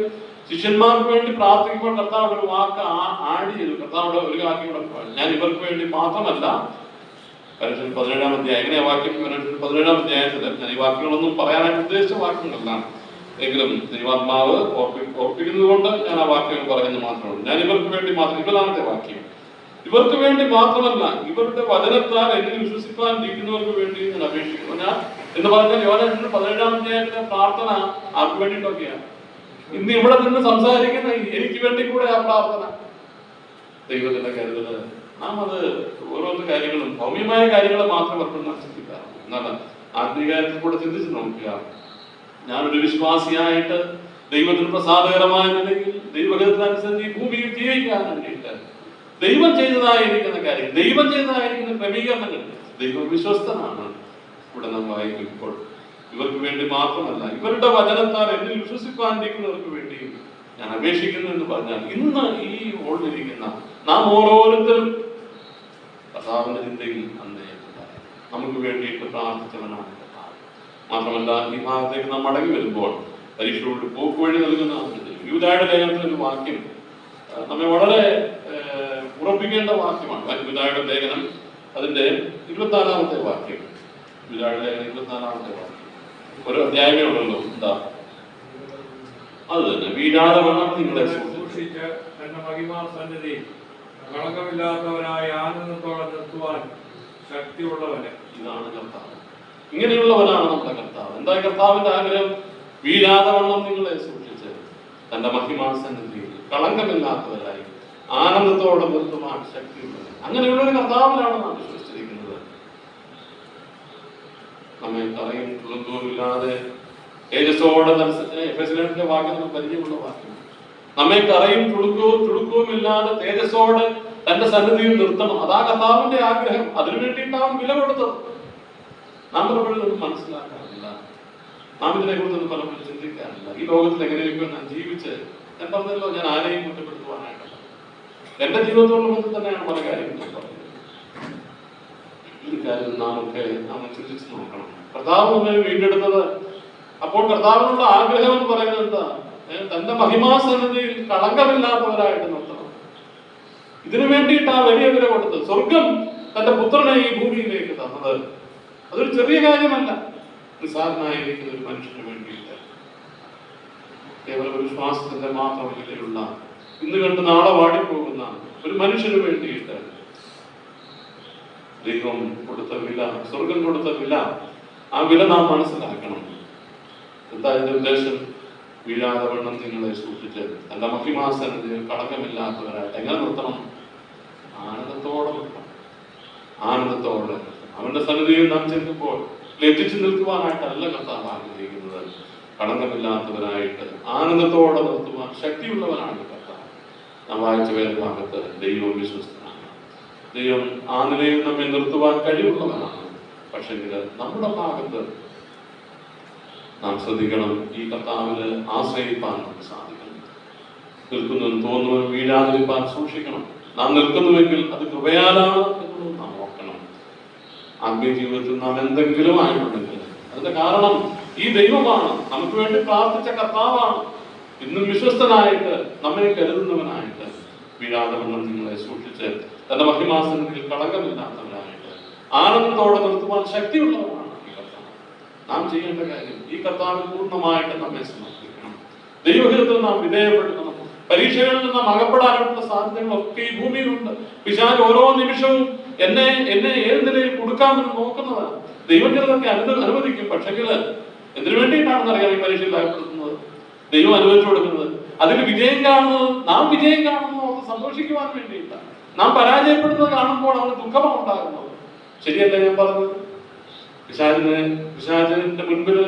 ശിഷ്യന്മാർക്ക് വേണ്ടി പ്രാർത്ഥിക്കുമ്പോൾ കർത്താവ് ഒരു വാക്ക് ആഡ് ചെയ്തു. കർത്താവിടെ ഒരു വാക്യം കൂടെ, ഞാൻ ഇവർക്ക് വേണ്ടി മാത്രമല്ല, 17-ാം അധ്യായം എങ്ങനെയാ വാക്യം? 17-ാം അധ്യായത്തിൽ ഞാൻ ഈ വാക്കുകളൊന്നും പറയാനായിട്ട് ഉദ്ദേശിച്ച വാക്യങ്ങളല്ല, എങ്കിലും ദൈവാത്മാവ് ഓർപ്പിക്കുന്നത് കൊണ്ട് ഞാൻ ആ വാക്യങ്ങൾ പറയുന്നത് മാത്രമേ ഉള്ളൂ. ഞാൻ ഇവർക്ക് വേണ്ടി മാത്രം, 20-ാമത്തെ വാക്യം, ഇവർക്ക് വേണ്ടി മാത്രമല്ല, ഇവരുടെ വചനത്താൽ എന്നിൽ വിശ്വസിക്കാൻ ഇരിക്കുന്നവർക്ക് വേണ്ടി ഞാൻ അപേക്ഷിക്കുന്നു. ഞാൻ എന്ന് പറഞ്ഞാൽ യോഹന്നാൻ 17-ാം അധ്യായത്തിലെ പ്രാർത്ഥന ആർക്ക് വേണ്ടിയിട്ടൊക്കെയാണ്? ഇന്ന് ഇവിടെ നിന്ന് സംസാരിക്കുന്ന എനിക്ക് വേണ്ടി കൂടെ ആ പ്രാർത്ഥന. ദൈവത്തിന്റെ കരുതല്, നാം അത് ഓരോരോ കാര്യങ്ങളും ഭൗമ്യമായ കാര്യങ്ങളെ മാത്രം വർഷം ചിന്തിക്കാറുണ്ട്. എന്നാൽ ആത്മീയകാര്യത്തിൽ കൂടെ ചിന്തിച്ച് നോക്കുക. ഞാനൊരു വിശ്വാസിയായിട്ട് ദൈവത്തിന് പ്രസാദകരമായ നിലയിൽ ദൈവഹിതത്തിനനുസരിച്ച് ഈ ഭൂമിയിൽ ജീവിക്കാൻ വേണ്ടിയിട്ട് ദൈവം ചെയ്തതായിരിക്കുന്ന കാര്യം, ദൈവം ചെയ്തതായിരിക്കുന്ന ക്രമീകരണങ്ങൾ, ദൈവം വിശ്വസ്തനാണ്. ഇവിടെ നാം വായിക്കുമ്പോൾ ഇവർക്ക് വേണ്ടി മാത്രമല്ല, ഇവരുടെ വചനത്താൽ എന്നിൽ വിശ്വസിക്കാനിരിക്കുന്നവർക്ക് വേണ്ടിയും ഞാൻ അപേക്ഷിക്കുന്നു എന്ന് പറഞ്ഞാൽ, ഇന്ന് ഈ ഓടിരിക്കുന്ന നാം ഓരോരുത്തരും കർത്താവിന്റെ ചിന്തയിൽ അന്നേ നമുക്ക് വേണ്ടിയിട്ട് പ്രാർത്ഥിച്ചവനാണ് കർത്താവ്. മാത്രമല്ല, ഈ ഭാഗത്തേക്ക് നാം മടങ്ങി വരുമ്പോൾ പരീക്ഷയോട് പോക്കുവഴി നൽകുന്ന യൂദായുടെ ലേഖനത്തിലെ ഒരു വാക്യം നമ്മെ വളരെ ഉറപ്പിക്കേണ്ട വാക്യമാണ്. യൂദായുടെ ലേഖനം അതിന്റെ 24-ാമത്തെ വാക്യം. യൂദായുടെ ലേഖനം 24-ാമത്തെ വാക്യം. ഒരു അധ്യായമേ ഉള്ളല്ലോ. എന്താ അത് തന്നെ? വീഴാതെ വേണം നിങ്ങളെ സൂക്ഷിച്ച് തന്റെ മഹിമാ സന്നിധിയിൽ കളങ്കമില്ലാത്തവരായ ആനന്ദത്തോടെ നിർത്തുവാൻ ശക്തിയുള്ളവന്. ഇതാണ് കർത്താവ്. ഇങ്ങനെയുള്ളവനാണ് നമ്മുടെ കർത്താവ്. എന്താ കർത്താവിന്റെ ആഗ്രഹം? വീഴാതെ വണ്ണം നിങ്ങളെ സൂക്ഷിച്ച് തന്റെ മഹിമാ സന്നിധിയിൽ കളങ്കമില്ലാത്തവരായി ആനന്ദത്തോടെ നിർത്തുവാൻ ശക്തിയുള്ളത്. അങ്ങനെയുള്ള ഒരു കർത്താവിലാണ് നാം വിശ്വസിച്ചിരിക്കുന്നത്. നമ്മെ തറയും തുളുന്തോമില്ലാതെ തേജസ്സോടെ എഫെസ്യൻസിലെ വാക്യം നമുക്ക് പരിചയമുള്ള വാക്യം. നമ്മെ തറയും ചുളുക്കവും ഇല്ലാതെ തേജസ്സോടെ തന്റെ സന്നിധിയിൽ നിർത്തണം. അതാ കർത്താവിന്റെ ആഗ്രഹം. അതിനു വേണ്ടിയിട്ടാണ് വില കൊടുത്തത്. നാം പലപ്പോഴും മനസ്സിലാക്കാറില്ല. നാം ഇതിനെ കുറിച്ചൊന്നും പലപ്പോഴും ചിന്തിക്കാറില്ല. ഈ ലോകത്തിൽ എങ്ങനെയൊക്കെ ഞാൻ ജീവിച്ച്, ഞാൻ പറഞ്ഞല്ലോ, ഞാൻ ആരെയും കുറ്റപ്പെടുത്തുവാനായിട്ടല്ല, എന്റെ ജീവിതത്തോടുള്ള ബന്ധം തന്നെയാണ് പല കാര്യങ്ങളും പറയുന്നത്. ഈ കാര്യം നാം ചിന്തിച്ച് നോക്കണം. കർത്താവ് നമ്മെ വീണ്ടെടുത്തത്, അപ്പോൾ കർത്താവിനുള്ള ആഗ്രഹം എന്ന് പറയുന്നത് എന്താ? തന്റെ മഹിമാസന്നിധിയിൽ കളങ്കമില്ലാത്തവരായിട്ട് നിർത്തണം. ഇതിനു വേണ്ടിയിട്ട് ആ വലിയ വില കൊടുത്തത്. സ്വർഗം തന്റെ പുത്രനെ ഈ ഭൂമിയിലേക്ക് തന്നത് അതൊരു ചെറിയ കാര്യമല്ല. നിസ്സാരനായിരിക്കുന്ന ഒരു മനുഷ്യന് വേണ്ടിയിട്ട്, കേവലം ഒരു ശ്വാസത്തിന്റെ മാത്രം വിലയുള്ള, ഇന്ന് കണ്ട് നാളെ വാടിപ്പോകുന്ന ഒരു മനുഷ്യന് വേണ്ടിയിട്ട് ദൈവം കൊടുത്ത വില, സ്വർഗം കൊടുത്ത വില, ആ വില നാം മനസ്സിലാക്കണം. എന്താ ഇതിന്റെ ഉദ്ദേശം? വീഴാതെ വണ്ണം നിങ്ങളെ സൂക്ഷിച്ച് തന്റെ മഹിമാസന്നിധിയിൽ കളങ്കമില്ലാത്തവരായിട്ട് എങ്ങനെ നിർത്തണം? ആനന്ദത്തോടെ നിർത്തണം. ആനന്ദത്തോടെ അവന്റെ സന്നിധിയിൽ നാം ചെല്ലുമ്പോൾ ലജ്ജിച്ചു നിൽക്കുവാനായിട്ടല്ല കർത്താവ് ആഗ്രഹിക്കുന്നത്. കളങ്കമില്ലാത്തവരായിട്ട് ആനന്ദത്തോടെ നിർത്തുവാൻ ശക്തിയുള്ളവനാണ് കർത്താവ്. നാം വായിച്ച വേദഭാഗത്ത് ദൈവം വിശ്വസ്തനാണ്. ദൈവം ആ നിലയിൽ നമ്മെ നിർത്തുവാൻ കഴിവുള്ളവനാണ്. പക്ഷേ നമ്മുടെ ഭാഗത്ത് നാം ശ്രദ്ധിക്കണം. ഈ കർത്താവിന് ആശ്രയിപ്പാൻ നമുക്ക് സാധിക്കണം. നിൽക്കുന്നെന്ന് തോന്നുവാൻ വീഴാതിരിപ്പാൻ സൂക്ഷിക്കണം. നാം നിൽക്കുന്നുവെങ്കിൽ അത് കൃപയാലാണ് എന്നുള്ളത് നാം ഓർക്കണം. ആത്മീയ ജീവിതത്തിൽ നാം എന്തെങ്കിലും ആയിട്ടുണ്ടെങ്കിൽ അതിന്റെ കാരണം ഈ ദൈവമാണ്. നമുക്ക് വേണ്ടി പ്രാർത്ഥിച്ച കർത്താവാണ്. ഇന്നും വിശ്വസ്തനായിട്ട് നമ്മെ കരുതുന്നവനായിട്ട് വീഴാതെ വണ്ണം നിങ്ങളെ സൂക്ഷിച്ച് തന്റെ മഹിമാസനത്തിൽ കളങ്കമില്ലാത്തവരായിട്ട് ആനന്ദത്തോടെ നിർത്തുവാൻ ശക്തിയുള്ളവരാണ് ഈ കർത്താവ്. നാം ചെയ്യേണ്ട കാര്യം ഈ കർത്താവിൽ പൂർണ്ണമായിട്ട് നമ്മെ സമർപ്പിക്കണം. ദൈവഹിതത്തിൽ നാം വിധേയപ്പെടുത്തണം. പരീക്ഷകളിൽ നാം അകപ്പെടാനുള്ള സാധ്യതകളൊക്കെ ഈ ഭൂമിയിലുണ്ട്. പിശാച് ഓരോ നിമിഷവും എന്നെ ഏത് നിലയിൽ കൊടുക്കാമെന്ന് നോക്കുന്നതാണ്. ദൈവജനതൊക്കെ അനുവദിക്കും. പക്ഷെങ്കിൽ എന്തിനു വേണ്ടിയിട്ടാണെന്ന് അറിയാം ഈ പരീക്ഷയിൽ അകപ്പെടുത്തുന്നത്, ദൈവം അനുവദിച്ചു കൊടുക്കുന്നത്. അതിൽ വിജയം കാണുന്നത്, നാം വിജയം കാണുന്നത് അവർക്ക് സന്തോഷിക്കുവാൻ വേണ്ടിയിട്ടാണ്. നാം പരാജയപ്പെടുന്നത് കാണുമ്പോൾ അവന് ദുഃഖമാണ് ഉണ്ടാകുന്നത്. ശരിയല്ല ഞാൻ പറഞ്ഞത്? പിശാചിന്റെ മുൻപിൽ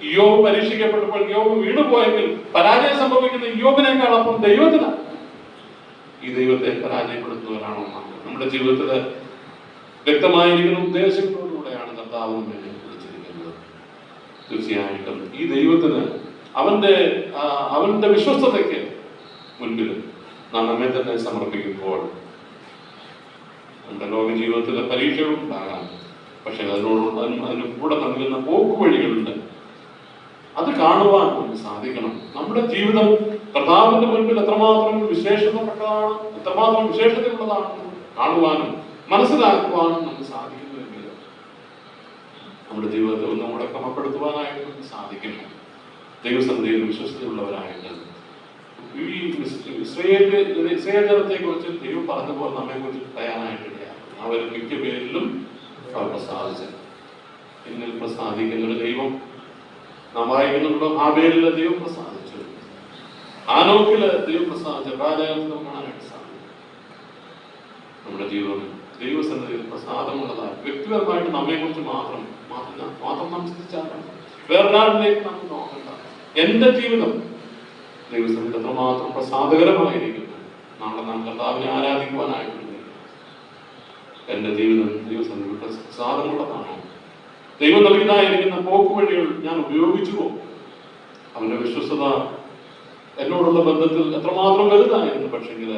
ഇയ്യോബ് പരീക്ഷിക്കപ്പെട്ടപ്പോൾ ഇയ്യോബ് വീണുപോയെങ്കിൽ പരാജയം സംഭവിക്കുന്ന ഇയ്യോബിനേക്കാൾ അപ്പം ദൈവത്തിനാണ്. ഈ ദൈവത്തെ പരാജയപ്പെടുത്തുന്നവരാണോ നമ്മുടെ ജീവിതത്തില് വ്യക്തമായിരിക്കുന്ന ഉദ്ദേശങ്ങളോടുകൂടെയാണ് കർത്താവ് നമ്മെ വിളിച്ചിരിക്കുന്നത്. തീർച്ചയായിട്ടും ഈ ദൈവത്തിന് അവന്റെ വിശ്വസ്തതയ്ക്ക് മുൻപിൽ നാം നമ്മെ തന്നെ സമർപ്പിക്കുമ്പോൾ നമ്മുടെ ലോക ജീവിതത്തിലെ പരീക്ഷകളും ഉണ്ടാകാം. പക്ഷെ അതിന് കൂടെ നൽകുന്ന പോക്കുവഴികളുണ്ട്. അത് കാണുവാൻ നമുക്ക് സാധിക്കണം. നമ്മുടെ ജീവിതം കർത്താവിന്റെ മുൻപിൽ എത്രമാത്രം വിശേഷതപ്പെട്ടതാണ്, എത്രമാത്രം വിശേഷതയുള്ളതാണെന്ന് കാണുവാനും മനസ്സിലാക്കുവാനും നമുക്ക് സാധിക്കുന്നുവെങ്കിൽ നമ്മുടെ ജീവിതത്തെ ഒന്ന് കൂടെ ക്രമപ്പെടുത്തുവാനായിട്ട് നമുക്ക് സാധിക്കും. ദൈവസന്നിധിയിൽ വിശ്വസ്തയുള്ളവരായിട്ട് ഈ ഇസ്രായേൽ ജനത്തെ കുറിച്ച് ദൈവം പറഞ്ഞതുപോലെ നമ്മെ കുറിച്ച് പറയാനായിട്ടിടയാണ്. അവർ മിക്ക പേരിലും അവർ പ്രസാദിച്ചത്. എന്നിൽ പ്രസാദിക്കുന്ന ദൈവം നാം വായിക്കുന്നുണ്ടോ? ആ പേരിൽ ദൈവം പ്രസാദിച്ചു, ആനോക്കില് ദൈവം പ്രസാദിച്ചു, പ്രാചാരത്തിൽ കാണാനായിട്ട് സാധിക്കും. നമ്മുടെ ജീവിതം ദൈവസന്നിധിയിൽ പ്രസാദമുള്ളതായി വ്യക്തിപരമായിട്ട് നമ്മെ കുറിച്ച് മാത്രം നാം ചിന്തിച്ചാൽ വേറൊരാളിലേക്ക് നമുക്ക് നോക്കണ്ട. എന്റെ ജീവിതം ദൈവസന്നിധി എത്രമാത്രം പ്രസാദകരമായിരിക്കുന്നു. നാളെ നാം കർത്താവിനെ ആരാധിക്കുവാനായിട്ടുണ്ട്. എന്റെ ജീവിതം ദൈവസന്നിധി പ്രസാദമുള്ളതാണോ? ദൈവം നൽകിയതായിരിക്കുന്ന പോക്കുവഴികൾ ഞാൻ ഉപയോഗിച്ചുവോ? അവന്റെ വിശ്വസ്തത എന്നോടുള്ള ബന്ധത്തിൽ എത്രമാത്രം വലുതായിരുന്നു. പക്ഷെങ്കിൽ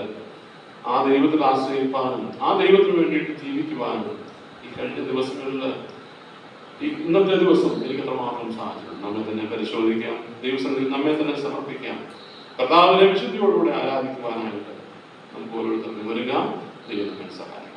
ആ ദൈവത്തിൽ ആശ്രയിപ്പാനും ആ ദൈവത്തിന് വേണ്ടിയിട്ട് ജീവിക്കുവാനും ഈ കഴിഞ്ഞ ദിവസങ്ങളിൽ ഇന്നത്തെ ദിവസം എനിക്ക് എത്രമാത്രം സാധിക്കും? നമ്മെ തന്നെ പരിശോധിക്കാം, ദൈവസന്നിധിയിൽ നമ്മെ തന്നെ സമർപ്പിക്കാം, കർത്താവിനെ വിശുദ്ധിയോടുകൂടി ആരാധിക്കുവാനായിട്ട് നമുക്ക് ഓരോരുത്തർക്കും ഒരുങ്ങാം. ദൈവം സഹായിക്കും.